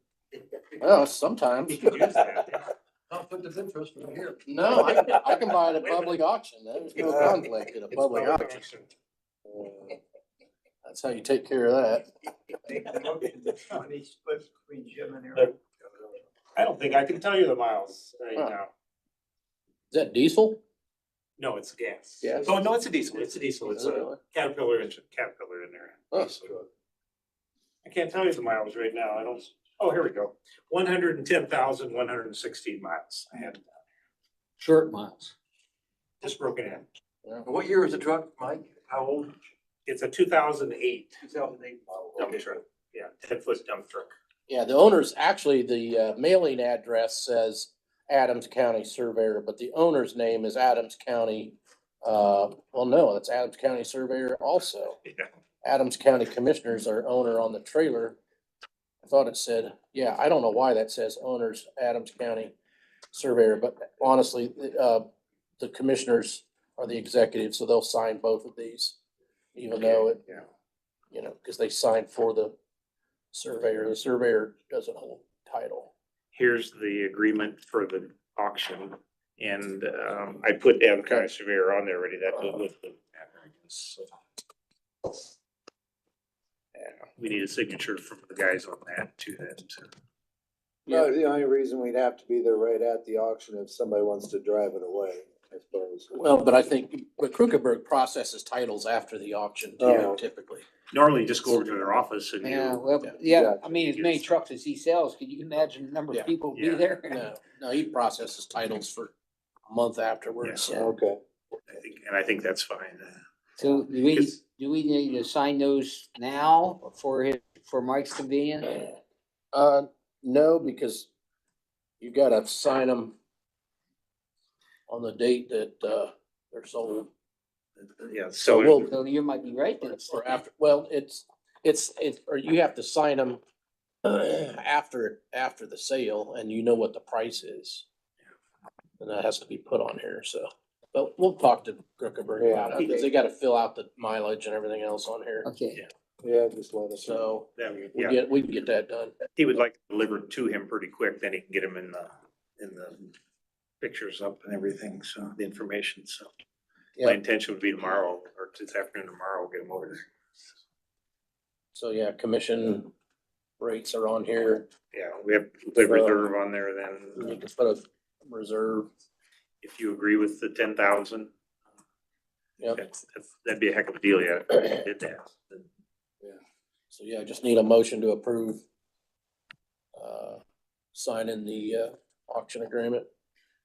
Well, sometimes. You could use that, yeah. Conflict of interest from here. No, I can buy it at public auction. There's no conflict at a public auction. That's how you take care of that. I don't think I can tell you the miles right Huh. now. Is that diesel? No, it's gas. Gas? Oh, no, it's a diesel, it's Is a it really? Caterpillar engine, Caterpillar in there. Oh. I can't tell you the miles right now, I don't, oh, here we go. 110,116 miles. I had Short miles. just broken in. What year is the truck, Mike? How old? It's a 2008 2008 model. dump truck. Yeah, 10-foot dump truck. Yeah, the owner's, actually, the mailing address says Adams County Surveyor, but the owner's name is Adams County. Well, no, it's Adams County Surveyor also. Yeah. Adams County Commissioners are owner on the trailer. I thought it said, yeah, I don't know why that says owners Adams County Surveyor, but honestly, the commissioners are the executives, so they'll sign both of these. Even though it, Yeah. you know, because they signed for the surveyor doesn't hold title. Here's the agreement for the auction. And I put Adams County Surveyor on there already, that was with the. Yeah, we need a signature from the guys on that too, that. No, the only reason we'd have to be there right at the auction if somebody wants to drive it away, I suppose. Well, but I think, but Krukenberg processes titles after the auction too, Oh. typically. Normally just go over to their office and Yeah, you, well, Yeah. yeah, I mean, as many trucks as he sells, could you imagine the number Yeah. of people be Yeah. there? No, he processes titles for a month afterwards. Yeah. so. Okay. I think that's fine. So do we need to sign those now for Mike's convenience? No, because you gotta sign them on the date that, they're sold. Yeah, So so we'll, So you might be right then. or after, well, it's, or you have to sign them after the sale and you know what the price is. And that has to be put on here, so, but we'll talk to Krukenberg about it, because they gotta fill out the mileage and everything else on here. Okay, Yeah, just let us know. So yeah, we can get that done. he would like to deliver it to him pretty quick, then he can get him in the pictures up and everything, so the information, so. My Yeah. intention would be tomorrow or this afternoon, tomorrow, we'll get him over there. So, yeah, commission rates are on here. Yeah, we have the reserve on there We then, need to put a reserve. if you agree with the 10,000. Yep. That'd be a heck of a deal, yeah, if we did that. So, yeah, just need a motion to approve signing the auction agreement.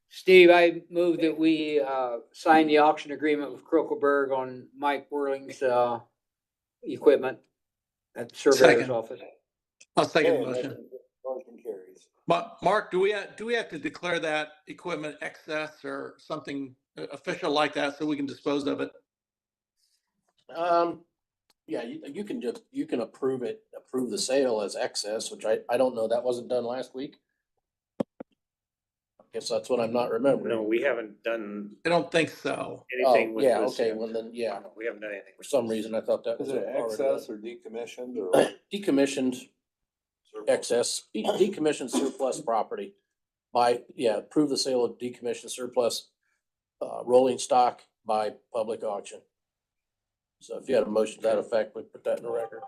Steve, I move that we, sign the auction agreement with Krokelberg on Mike Whirling's, equipment at the surveyor's Second. office. I'll second the Okay, motion. motion carries. Mark, do we have to declare that equipment excess or something official like that so we can dispose of it? Yeah, you can approve the sale as excess, which I don't know, that wasn't done last week. Guess that's what I'm not remembering. No, we haven't done I don't think so. anything Oh, with yeah, this okay, yet. well then, yeah, We haven't done anything. for some reason I thought that was Is it already excess done. or decommissioned or? Decommissioned excess, decommissioned surplus property. Approve the sale of decommissioned surplus, rolling stock by public auction. So if you had a motion to that effect, we'd put that in the record.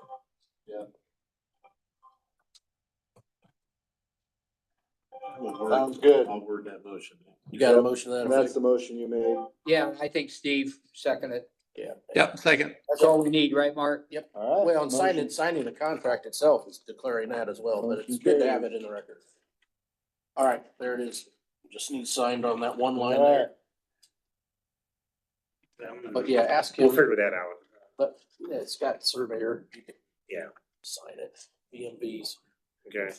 Sounds good. I'll word that motion. You got a motion to that That's effect? the motion you made. Yeah, I think Steve seconded it. Yeah. Yep, second. That's all we need, right, Mark? All right. Well, and signing the contract itself is declaring that as well, but it's good to have it in the record. All right, there it is. Just need signed on that one line there. But yeah, ask We'll him, figure that out. but yeah, it's got surveyor. You can Yeah, sign it. BMV's, okay.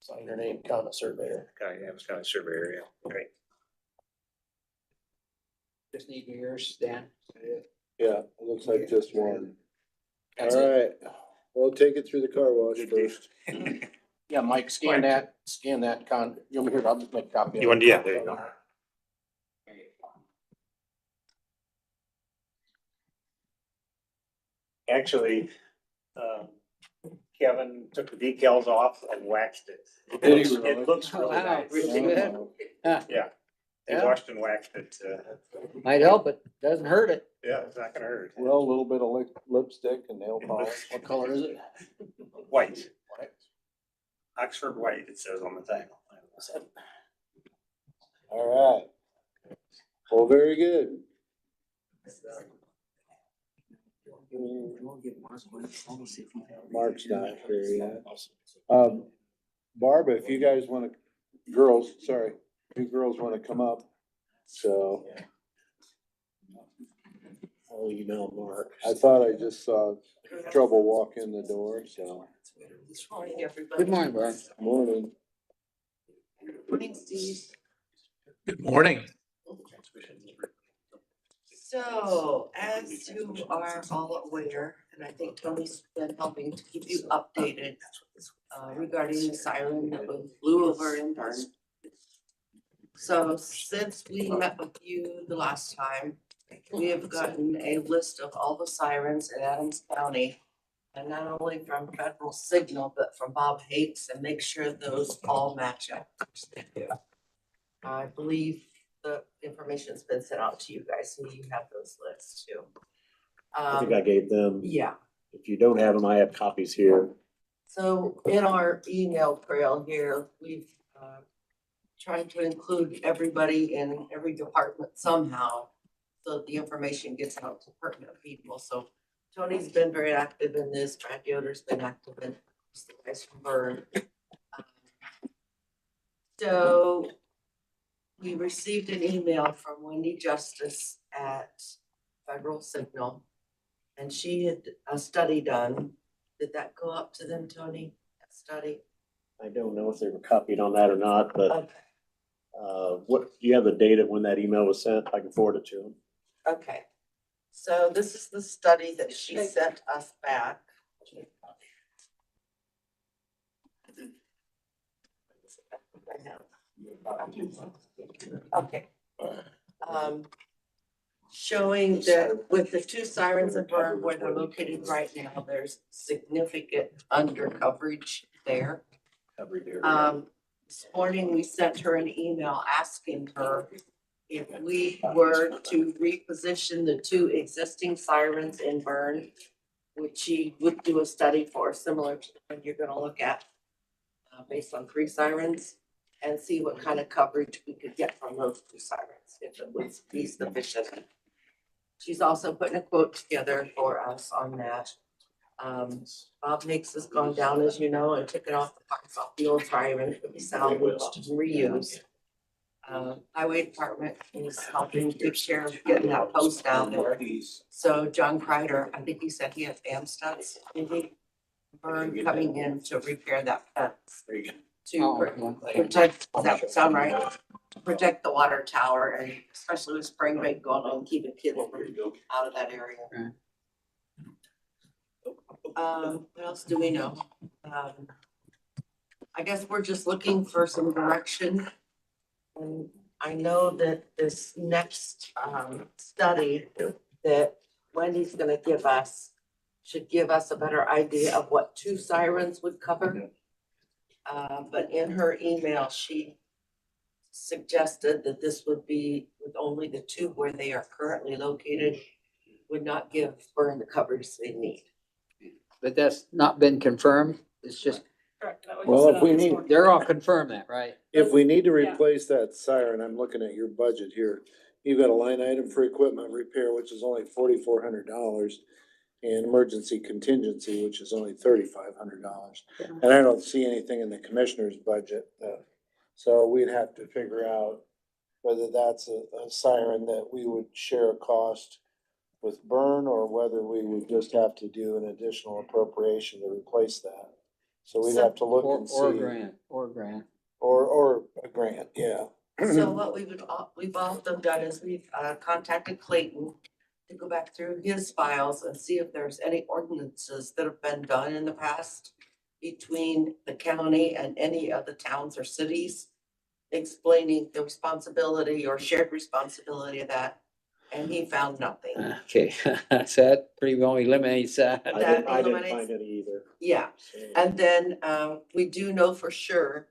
sign your name, comma, surveyor. Okay, yeah, it's got a surveyor, yeah, okay. Just need yours, Dan. Yeah, it looks like just one. All That's it. right, we'll take it through the car wash Good deal. first. Yeah, Mike, scan that you'll be here, I'll just make a copy. of You it. want, yeah, there you go. Actually, Kevin took the decals off and waxed it. Did he really? It looks really Wow, nice. really good. Yeah, he Yeah. washed and waxed it, Might help it, doesn't hurt it. yeah, it's not gonna hurt. Well, a little bit of lipstick and nail polish. What color is it? White. Oxford white, it says on the thing. All right. Well, very good. Mark's not here yet. Barb, if you guys wanna, girls, sorry, you girls wanna come up, so. I'll email Mark. I thought I just saw trouble walk in the door, so. Good morning, Brian. Morning. Morning, Steve. Good morning. So, as you are all aware, and I think Tony's been helping to keep you updated regarding the siren that blew over in Burn. So since we met with you the last time, we have gotten a list of all the sirens in Adams County. And not only from Federal Signal, but from Bob Hates, and make sure those all match up. I believe the information's been sent out to you guys, so you have those lists too. I think I gave them, Yeah, if you don't have them, I have copies here. so in our email trail here, we've tried to include everybody in every department somehow. So that the information gets out to pertinent people, so Tony's been very active in this, Brad Yoder's been active in this, the guys from Burn. So we received an email from Wendy Justice at Federal Signal. And she had a study done. Did that go up to them, Tony? That study? I don't know if they were copied on that or not, but Okay. what, do you have the date of when that email was sent? I can forward it to them. Okay, so this is the study that she sent us back. Okay. Showing that with the two sirens in Burn where they're located right now, there's significant under coverage there. This morning, we sent her an email asking her if we were to reposition the two existing sirens in Burn, which she would do a study for, similar to the one you're gonna look at, based on 3 sirens, and see what kind of coverage we could get from those 2 sirens, if it would be sufficient. She's also putting a quote together for us on that. Bob Hicks has gone down, as you know, and took it off the parts off the old siren, it could be salvaged and reused. Highway Department is helping take care of getting that post out there. So John Kreider, I think he said he has Amstutz, Burn coming in to repair that fence. To protect, does that sound right? To protect the water tower and especially with spring break going on, keeping kids out of that area. What else do we know? I guess we're just looking for some direction. And I know that this next, study that Wendy's gonna give us should give us a better idea of what 2 sirens would cover. But in her email, she suggested that this would be with only the 2 where they are currently located, would not give burn the coverage they need. But that's not been confirmed. It's just, Well, if we need, they're all confirmed that, right? if we need to replace that siren, I'm looking at your budget here. You've got a line item for equipment repair, which is only $4,400. And emergency contingency, which is only $3,500. And I don't see anything in the commissioner's budget. So we'd have to figure out whether that's a siren that we would share a cost with burn or whether we would just have to do an additional appropriation to replace that. So we'd have to look and see. Or a grant. Or a grant, yeah. So what we've also done is we've contacted Clayton to go back through his files and see if there's any ordinances that have been done in the past between the county and any of the towns or cities explaining the responsibility or shared responsibility of that. And he found nothing. Okay, so that pretty well eliminates that. I That didn't eliminates- find any either. Yeah, and then we do know for sure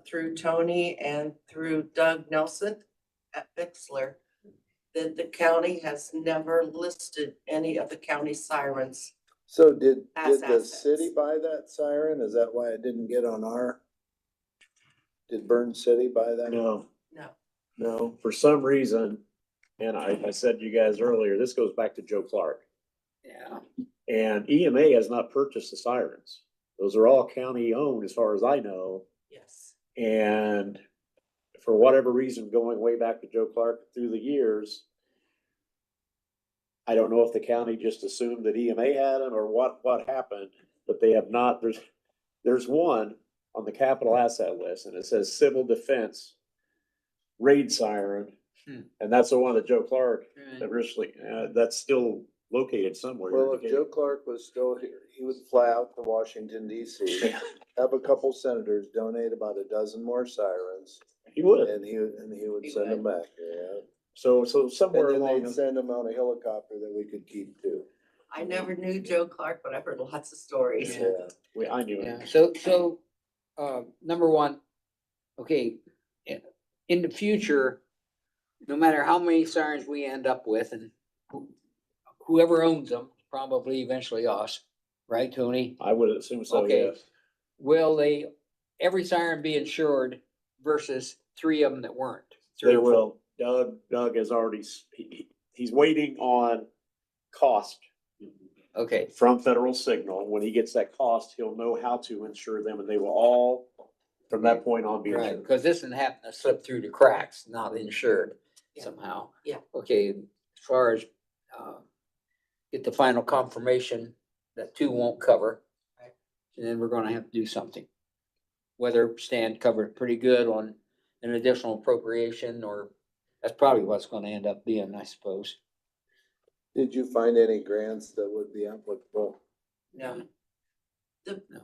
through Tony and through Doug Nelson at Bixler that the county has never listed any of the county sirens. So did As the assets. city buy that siren? Is that why it didn't get on our? Did Burn City buy that? No, No, no, for some reason, and I said to you guys earlier, this goes back to Joe Clark. Yeah. And EMA has not purchased the sirens. Those are all county owned as far as I know. yes. And for whatever reason, going way back to Joe Clark through the years, I don't know if the county just assumed that EMA had them or what happened, but they have not. There's one on the capital asset list and it says civil defense raid siren. And that's the one that Joe Clark originally, that's still located somewhere. Well, if Joe Clark was still here, he would fly out to Washington DC, have a couple senators donate about a dozen more sirens. He would. And he would He send them would. back, yeah. So somewhere And then along, they'd send them on a helicopter that we could keep too. I never knew Joe Clark, but I've heard lots of stories. Yeah. I knew Yeah, it. so, number one, okay, in the future, no matter how many sirens we end up with and whoever owns them, probably eventually us, right, Tony? I would assume so, Okay. yes. Will every siren be insured versus 3 of them that weren't? They will. Doug has already, he's waiting on cost Okay, from Federal Signal. When he gets that cost, he'll know how to insure them and they will all, from that point on, be right, insured. because this didn't happen to slip through the cracks, not insured Yeah. somehow. Yeah. Okay, as far as, get the final confirmation that 2 won't cover. Right. And then we're gonna have to do something. Whether Stan covered pretty good on an additional appropriation, or that's probably what's gonna end up being, I suppose. Did you find any grants that would be applicable? No.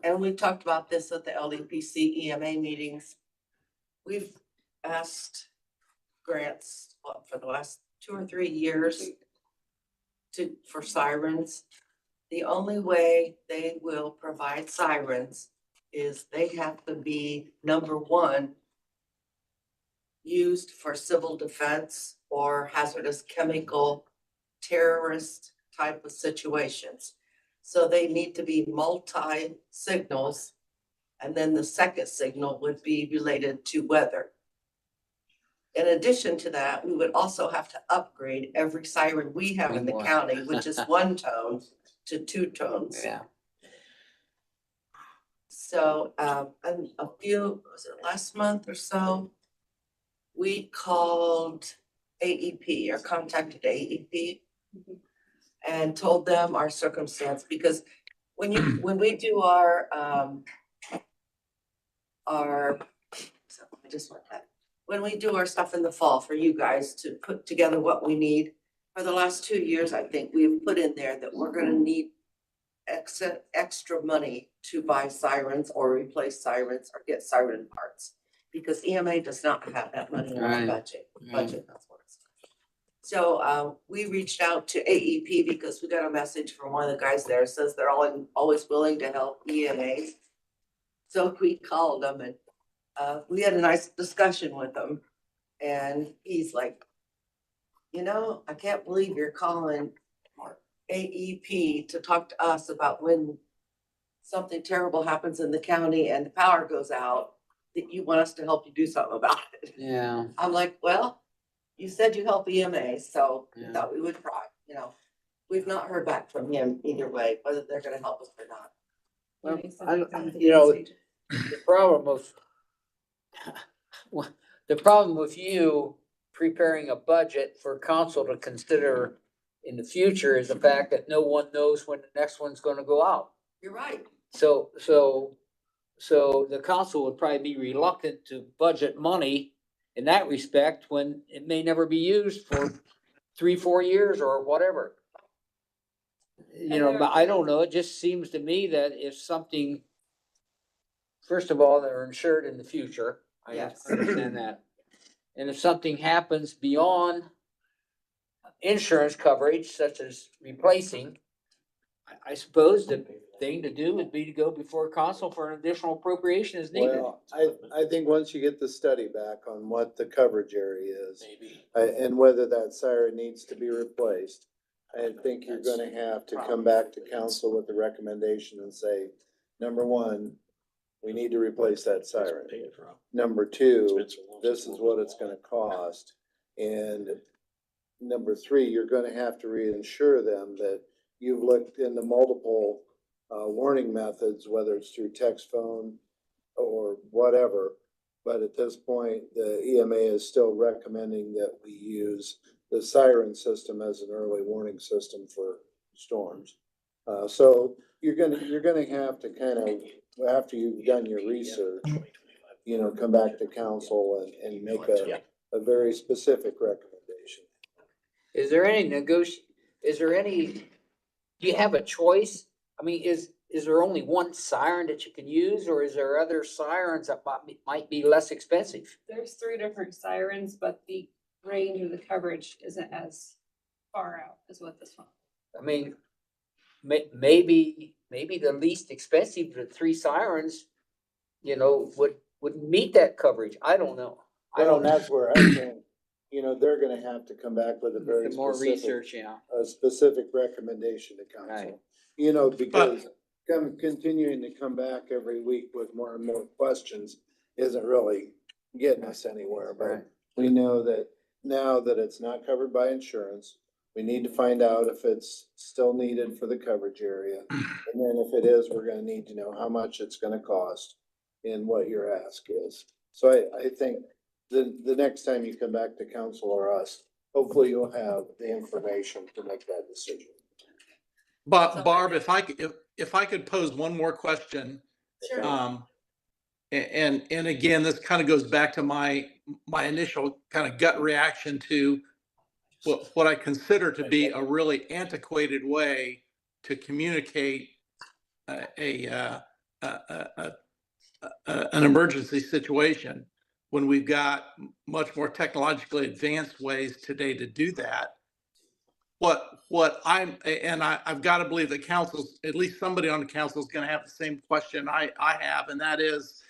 And we've talked about this at the LDPC EMA meetings. We've asked grants for the last 2 or 3 years for sirens. The only way they will provide sirens is they have to be, number one, used for civil defense or hazardous chemical terrorist type of situations. So they need to be multi-signals. And then the second signal would be related to weather. In addition to that, we would also have to upgrade every siren we have in the One more. county, which is 1 tone to 2 tones. Yeah. So, and was it last month or so? we called AEP or contacted AEP and told them our circumstance, because when we do our, so I just want that. When we do our stuff in the fall for you guys to put together what we need, for the last 2 years, I think we've put in there that we're gonna need extra money to buy sirens or replace sirens or get siren parts. Because EMA does not have that money in our Right. budget, that's what it's. So, we reached out to AEP because we got a message from one of the guys there, says they're always willing to help EMAs. So we called them and, we had a nice discussion with them. And he's like, I can't believe you're calling AEP to talk to us about when something terrible happens in the county and the power goes out, that you want us to help you do something about it. Yeah. I'm like, well, you said you help EMA, so we Yeah. thought we would try, We've not heard back from him either way, whether they're gonna help us or not. Well, Yeah, he said I- he's on the you know, page. The problem with, the problem with you preparing a budget for council to consider in the future is the fact that no one knows when the next one's gonna go out. You're right. So the council would probably be reluctant to budget money in that respect when it may never be used for 3-4 years or whatever. But I don't know, it just seems to me that if something, first of all, they're insured in the future. I Yes. understand that. And if something happens beyond insurance coverage, such as replacing, I suppose the thing to do would be to go before council for an additional appropriation as needed. Well, I think once you get the study back on what the coverage area is, Maybe. and whether that siren needs to be replaced, I think you're gonna have to come back to council with the recommendation and say, number one, we need to replace that siren. Number two, this is what it's gonna cost. And number three, you're gonna have to reinsure them that you've looked into multiple warning methods, whether it's through text, phone, or whatever. But at this point, the EMA is still recommending that we use the siren system as an early warning system for storms. So you're gonna have to kind of, after you've done your research, come back to council and make a very specific recommendation. Is there any do you have a choice? I mean, is there only one siren that you can use, or is there other sirens that might be less expensive? There's 3 different sirens, but the range of the coverage isn't as far out as what this one. I mean, maybe the least expensive of the 3 sirens, would meet that coverage. I don't know. Well, and that's where I think, they're gonna have to come back with a very More specific, research, yeah. a specific recommendation to council. Because continuing to come back every week with more and more questions isn't really getting us anywhere, but Right. we know that now that it's not covered by insurance, we need to find out if it's still needed for the coverage area. And then if it is, we're gonna need to know how much it's gonna cost and what your ask is. So I think the next time you come back to council or us, hopefully you'll have the information to make that decision. But Barb, if I could pose one more question. Sure. And again, this kind of goes back to my initial kind of gut reaction to what I consider to be a really antiquated way to communicate an emergency situation when we've got much more technologically advanced ways today to do that. I've got to believe that council's, at least somebody on the council is going to have the same question I have, and that is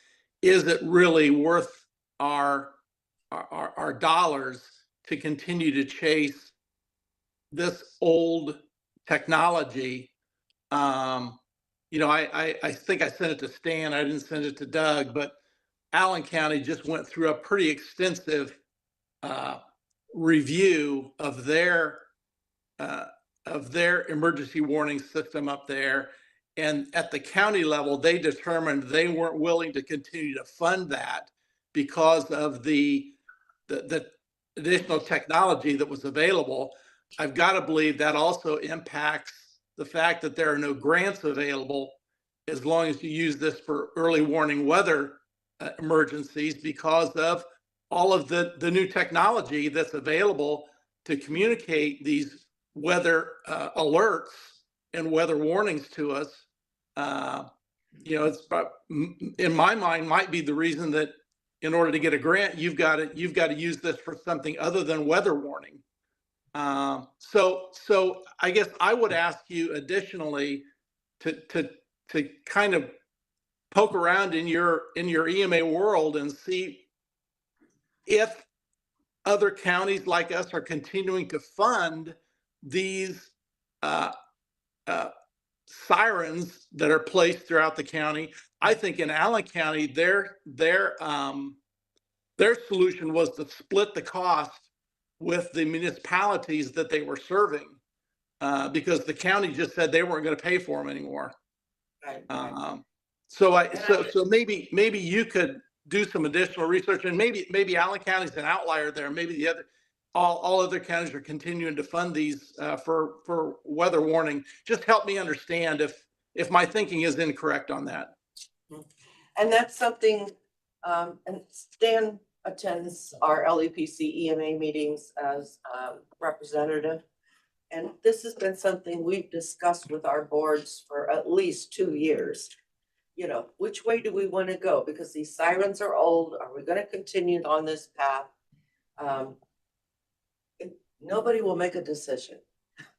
it really worth our dollars to continue to chase this old technology? I think I sent it to Stan. I didn't send it to Doug, but Allen County just went through a pretty extensive review of their emergency warning system up there. And at the county level, they determined they weren't willing to continue to fund that because of the the additional technology that was available, I've got to believe that also impacts the fact that there are no grants available as long as you use this for early warning weather emergencies, because of all of the new technology that's available to communicate these weather alerts and weather warnings to us. It's in my mind might be the reason that in order to get a grant, you've got to use this for something other than weather warning. So I guess I would ask you additionally to kind of poke around in your EMA world and see if other counties like us are continuing to fund these sirens that are placed throughout the county. I think in Allen County, their solution was to split the cost with the municipalities that they were serving, because the county just said they weren't going to pay for them anymore. Right. So maybe you could do some additional research, and maybe Allen County's an outlier there. Maybe all other counties are continuing to fund these for weather warning. Just help me understand if my thinking is incorrect on that. And that's something, and Stan attends our LEPC EMA meetings as representative. And this has been something we've discussed with our boards for at least 2 years. Which way do we want to go? Because these sirens are old. Are we going to continue on this path? Nobody will make a decision.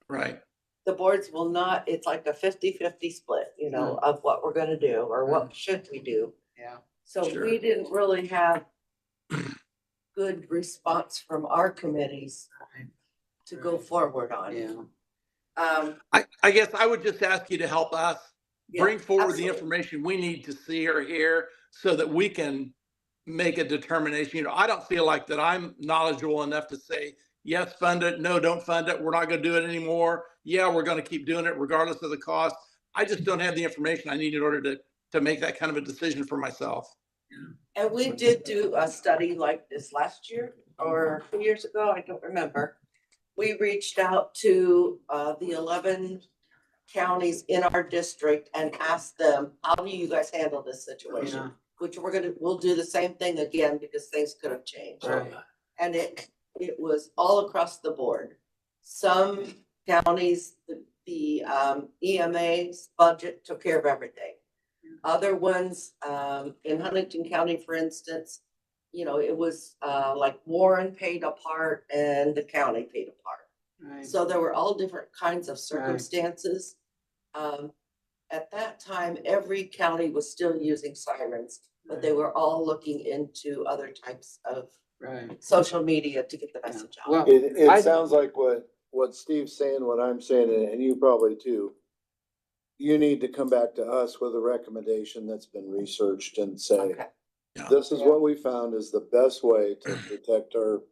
Right. The boards will not, it's like a 50-50 split, of what we're gonna do or what should we do. Yeah. So Sure. we didn't really have good response from our committees to go forward on. Yeah. I guess I would just ask you to help us bring forward absolutely. the information we need to see or hear so that we can make a determination. I don't feel like that I'm knowledgeable enough to say, yes, fund it. No, don't fund it. We're not going to do it anymore. Yeah, we're going to keep doing it regardless of the cost. I just don't have the information I need in order to make that kind of a decision for myself. And we did do a study like this last year or 2 years ago, I don't remember. We reached out to the 11 counties in our district and asked them, how do you guys handle this situation? Yeah. Which we'll do the same thing again because things could have changed. Right. And it was all across the board. Some counties, the EMA's budget took care of everything. Other ones, in Huntington County, for instance, it was like Warren paid a part and the county paid a part. Right. So there were all different kinds of circumstances. At that time, every county was still using sirens, but they were all looking into other types of Right. social media to get the message out. Well, It sounds like what Steve's saying, what I'm saying, and you probably too. You need to come back to us with a recommendation that's been researched and say, Okay. this is what we found is the best way to protect our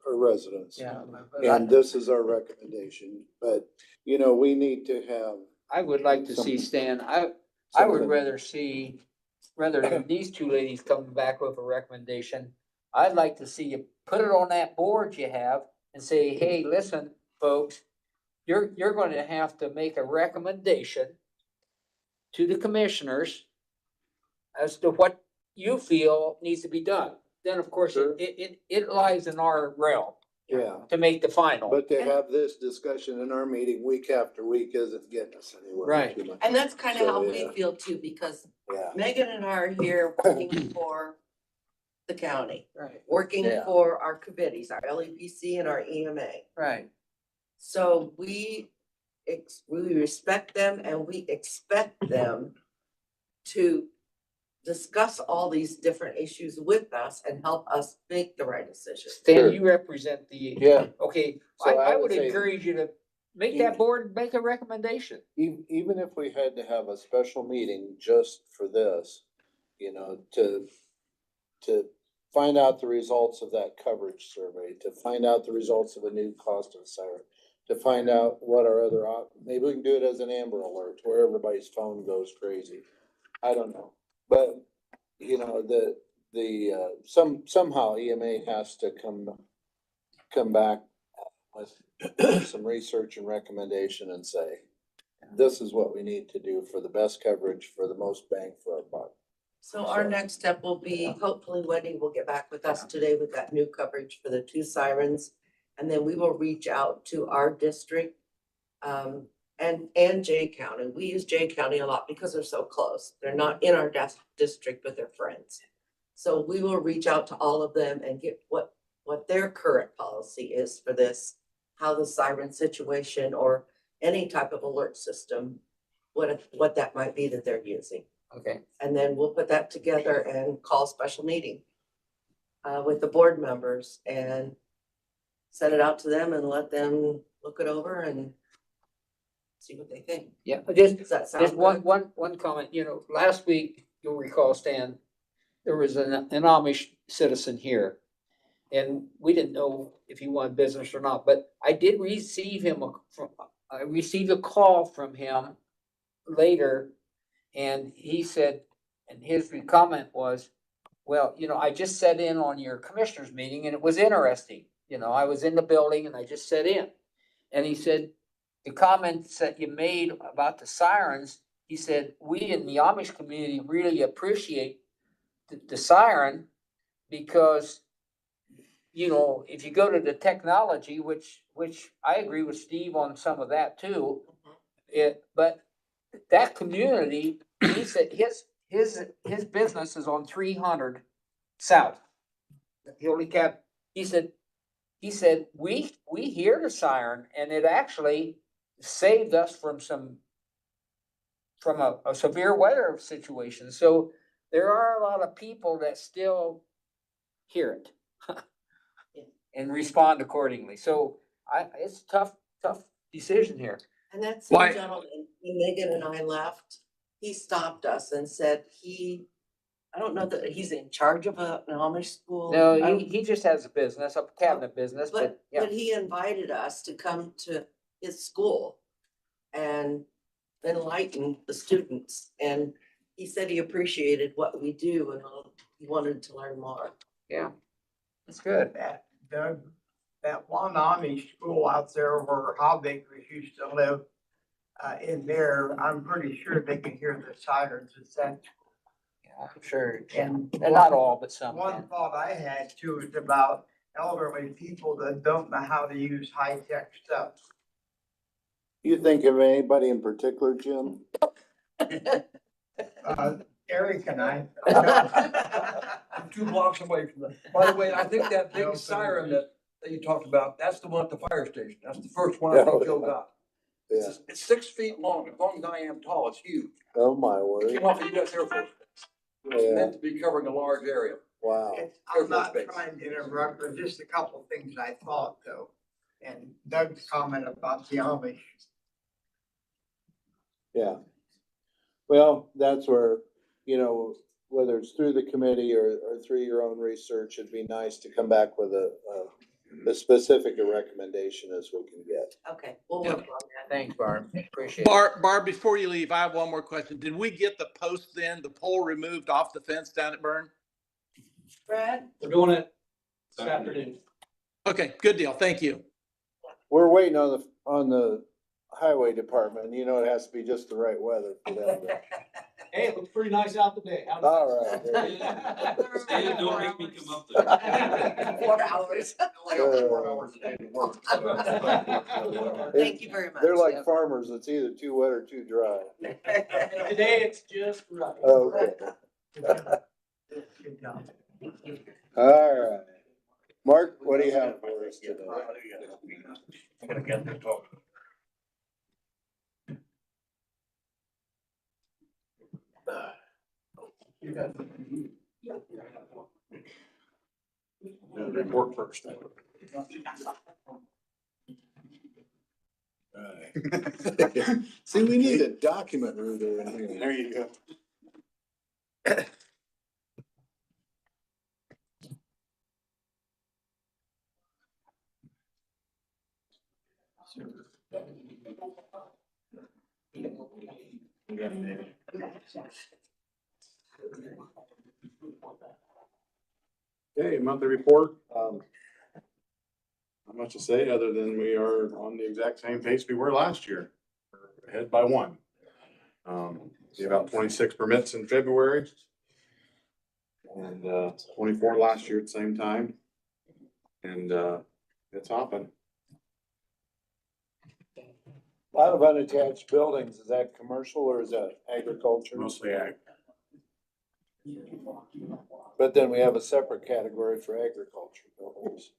residents. Yeah. And this is our recommendation, but we need to have. I would like to see Stan, I would rather than these two ladies coming back with a recommendation, I'd like to see you put it on that board you have and say, hey, listen, folks, you're going to have to make a recommendation to the commissioners as to what you feel needs to be done. Then, of course, Sure. it lies in our realm Yeah, to make the final. but to have this discussion in our meeting week after week isn't getting us anywhere. Right. too much. And that's kind of how So, we yeah. feel too, because Yeah, Megan and I are here working for the county, Right. working Yeah. for our committees, our LEPC and our EMA. Right. So we respect them and we expect them to discuss all these different issues with us and help us make the right decision. Stan, Sure. you represent the. Yeah. Okay, So I I would would say- encourage you to make that board, make a recommendation. even if we had to have a special meeting just for this, to find out the results of that coverage survey, to find out the results of a new cost of siren, to find out what our other, maybe we can do it as an Amber Alert where everybody's phone goes crazy. I don't know, but somehow EMA has to come back with some research and recommendation and say, this is what we need to do for the best coverage, for the most bang for our buck. So our next step will be, hopefully Wendy will get back with us today with that new coverage for the 2 sirens. And then we will reach out to our district, and Jay County. We use Jay County a lot because they're so close. They're not in our district, but they're friends. So we will reach out to all of them and get what their current policy is for this, how the siren situation or any type of alert system, what that might be that they're using. Okay. And then we'll put that together and call a special meeting with the board members and send it out to them and let them look it over and see what they think. Yeah, Does that sound just good? one comment, last week, you'll recall, Stan, there was an Amish citizen here. And we didn't know if he wanted business or not, but I did receive I received a call from him later. And he said, and his comment was, well, I just sat in on your commissioners meeting and it was interesting. I was in the building and I just sat in. And he said, the comments that you made about the sirens, he said, we in the Amish community really appreciate the siren because, if you go to the technology, which I agree with Steve on some of that too, but that community, he said his business is on 300 South. He said, we hear the siren and it actually saved us from a severe weather situation. So there are a lot of people that still hear it and respond accordingly. So it's a tough decision here. And that Why- same gentleman, when Megan and I left, he stopped us and said I don't know that he's in charge of an Amish school. No, I don't- he just has a business, a cabinet business, but yeah. But he invited us to come to his school and enlighten the students. And he said he appreciated what we do and he wanted to learn more. Yeah, that's good. That Doug, that one Amish school out there where Howbakers used to live, in there, I'm pretty sure they can hear the sirens. It's that. Yeah, I'm sure. And And not all, but some. One can. thought I had too is about elderly people that don't know how to use high-tech stuff. You think of anybody in particular, Jim? Eric and I. I'm 2 blocks away from them. By the way, I think that big siren that you talked about, that's the one at the fire station. That's the first one I think Joe got. Yeah. It's 6 feet long, as long as I am tall, it's huge. Oh, my It word. came off the US Air Force. It's Yeah. meant to be covering a large area. Wow. I'm not trying to interrupt, but just a couple of things I thought though. And Doug's comment about the Amish. Yeah. Well, that's where, whether it's through the committee or through your own research, it'd be nice to come back with as specific a recommendation as we can get. Okay, we'll work on that. Thanks, Barb. Appreciate it. Barb, before you leave, I have one more question. Did we get the post the pole removed off the fence down at Burn? Brad? We're doing it this afternoon. Okay, good deal. Thank you. We're waiting on the highway department. It has to be just the right weather for that. Hey, it looks pretty nice out today. How's that? All right. there you go. Stan, don't make me come up there. 4 hours. Only 4 hours a day to work. Thank you very much. They're like farmers. It's either too wet or too dry. Today it's just right. Okay. Good job. All right. Mark, what do you have for us today? I'm gonna get them talking. Report first. See, we need a document reader in here. There you go. Okay, monthly report. Not much to say other than we are on the exact same pace we were last year. We're ahead by one. We had about 26 permits in February. And 24 last year at the same time. And it's hopping. A lot of unattached buildings, is that commercial or is that agriculture? Mostly ag. But then we have a separate category for agriculture buildings.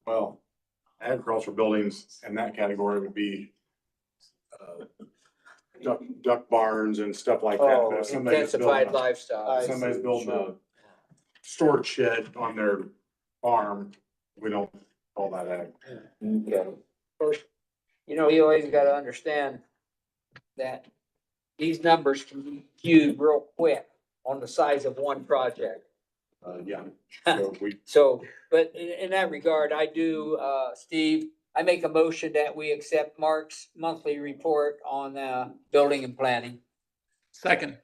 Well, agricultural buildings in that category would be duck barns and stuff like that. But if somebody's Intensified building lifestyle. somebody's building a storage shed on their farm, we don't call that ag. Okay. First, you know, you always gotta understand that these numbers can be viewed real quick on the size of one project. Yeah. So we, So, but in that regard, I do, Steve, I make a motion that we accept Mark's monthly report on, building and planning. Second.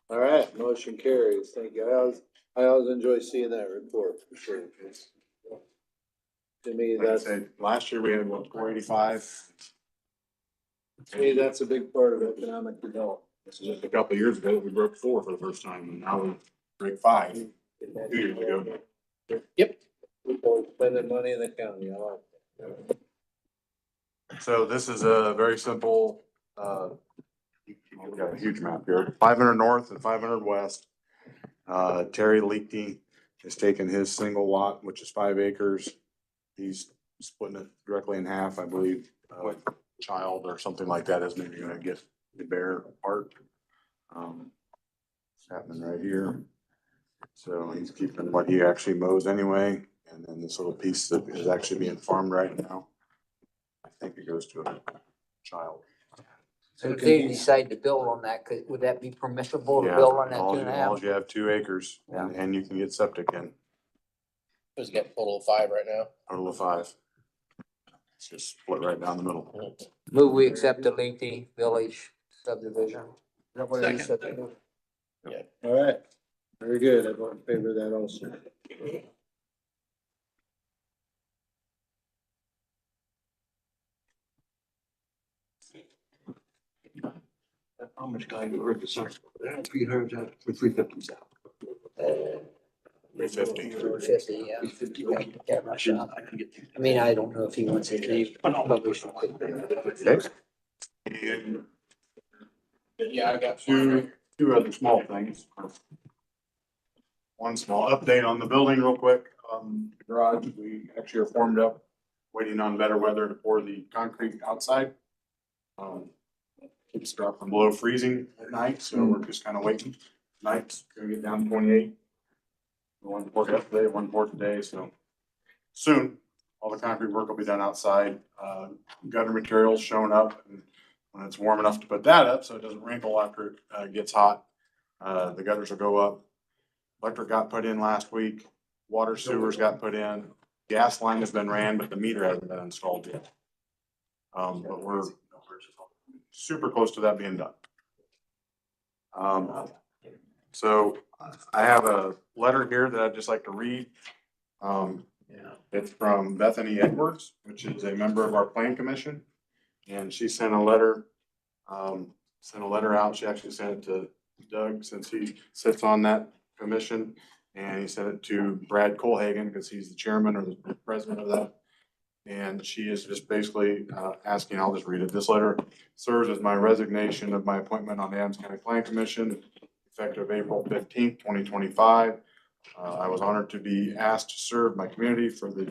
All right, motion carries. Thank you. I always enjoy seeing that report for sure. To me, like I that's, said, last year we had what, 485. to me, that's a big part of economic development. This is just a couple of years ago, we broke 4 for the first time, and now we break 5 2 years ago. People spending money in the county, I like that. So this is a very simple, we've got a huge map here, 500 north and 500 west. Terry Leakey has taken his single lot, which is 5 acres. He's splitting it directly in half, I believe. Child or something like that is maybe gonna get the bear part. It's happening right here. So he's keeping what he actually mows anyway, and then this little piece that is actually being farmed right now. I think it goes to a child. So if they decide to build on that, would that be permissible to Yeah, build on that all 2.5? you have 2 acres and you can get septic in, Does it get a total of 5 right now? total of 5. It's just split right down the middle. Move we accept the Leafy Village subdivision. Is that what it is? Second. All right, very good. I vote in favor of that also. How much guy you heard the song? 300, for 350 out. 350. 50, yeah. 350, Yeah, my shot. I can get. I mean, I don't know if he wants it leave. Okay. And yeah, I got two other small things. One small update on the building real quick. The garage, we actually are formed up, waiting on better weather to pour the concrete outside. It's dropped from below freezing at night, so we're just kind of waiting. Night's gonna get down to 28. One poured yesterday, one poured today, so soon, all the concrete work will be done outside. Gutter materials showing up, and when it's warm enough to put that up, so it doesn't wrinkle after it gets hot, the gutters will go up. Electric got put in last week, water sewers got put in, gas line has been ran, but the meter hasn't been installed yet. But we're super close to that being done. So I have a letter here that I'd just like to read. It's from Bethany Edwards, which is a member of our plan commission. And she sent a letter out. She actually sent it to Doug since he sits on that commission. And he sent it to Brad Colhagen because he's the chairman or the president of that. And she is just basically asking, I'll just read it. This letter serves as my resignation of my appointment on the Adams County Plan Commission effective April 15th, 2025. I was honored to be asked to serve my community for the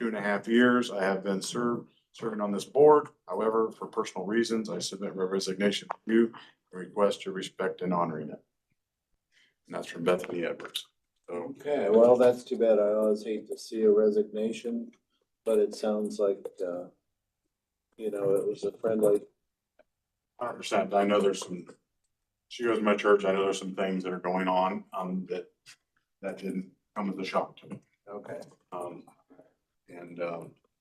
2.5 years I have been serving on this board. However, for personal reasons, I submit my resignation to you and request your respect in honoring it. And that's from Bethany Edwards. So, Okay, well, that's too bad. I always hate to see a resignation, but it sounds like, it was a friendly. 100%. I know there's she goes to my church. I know there's some things that are going on, that didn't come as a shock to me. Okay.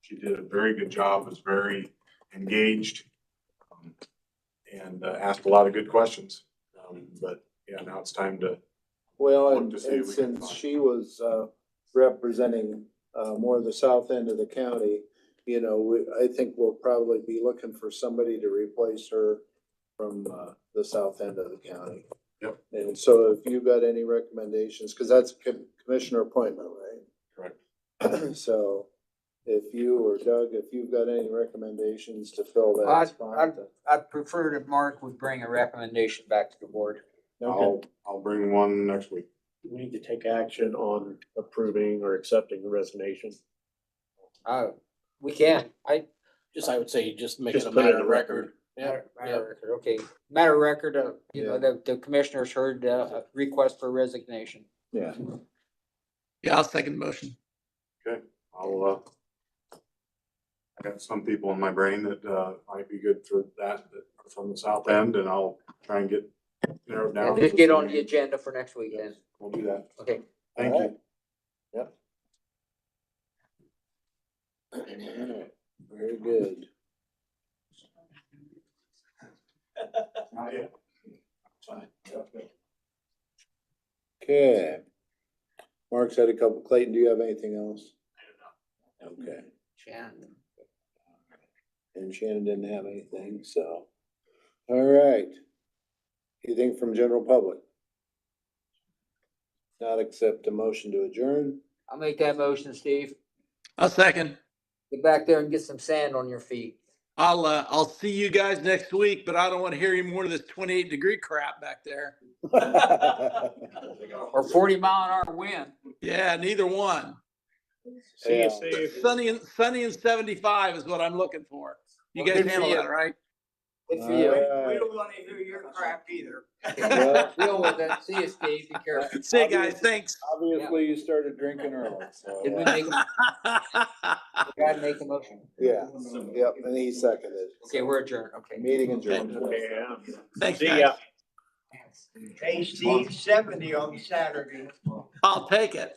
She did a very good job, was very engaged, and asked a lot of good questions. But yeah, now it's time to Well, Look and to see if we can since find- she was, representing, more of the south end of the county, you know, I think we'll probably be looking for somebody to replace her from, the south end of the county. Yep. And so if you got any recommendations, cause that's a commissioner appointment, right? Correct. So if you or Doug, if you've got any recommendations to fill that I'd, spot. I'd prefer that Mark would bring a recommendation back to the board. Okay, I'll bring one next week. We need to take action on approving or accepting the resignation. We can, I would say just make it Just a put it matter in of the record. matter Yeah, of record, okay. Matter of record, you know, Yeah. the commissioners heard, a request for resignation. yeah. Yeah, I'll second the motion. I'll, I got some people in my brain that, might be good for that are from the south end, and I'll try and get narrowed down. And just get on the agenda for next week then. We'll do that. Okay. Thank you. Yep. Alright, very good. Not yet. Fine. Okay. Mark's had a couple. Clayton, do you have anything else? Okay. Shannon. And Shannon didn't have anything, so. All right. Anything from general public? Not accept a motion to adjourn. I'll make that motion, Steve. I'll second. Get back there and get some sand on your feet. I'll see you guys next week, but I don't want to hear any more of this 28-degree crap back there. Or 40-mile-an-hour wind. Yeah, neither one. See Yeah. you, Steve. Sunny and 75 is what I'm looking for. You Well, guys good for handle you. that, right? Good for you. We don't wanna hear your crap either. Well, Deal with it. See you, Steve. Be careful. See you guys, thanks. obviously you started drinking early, so. Did we make a, gotta make a motion? Yeah, yep, and he seconded. Okay, we're adjourned. Okay. Meeting adjourned. Yeah. Thanks, See guys. ya. Hey, Steve, 70 on Saturday. I'll take it.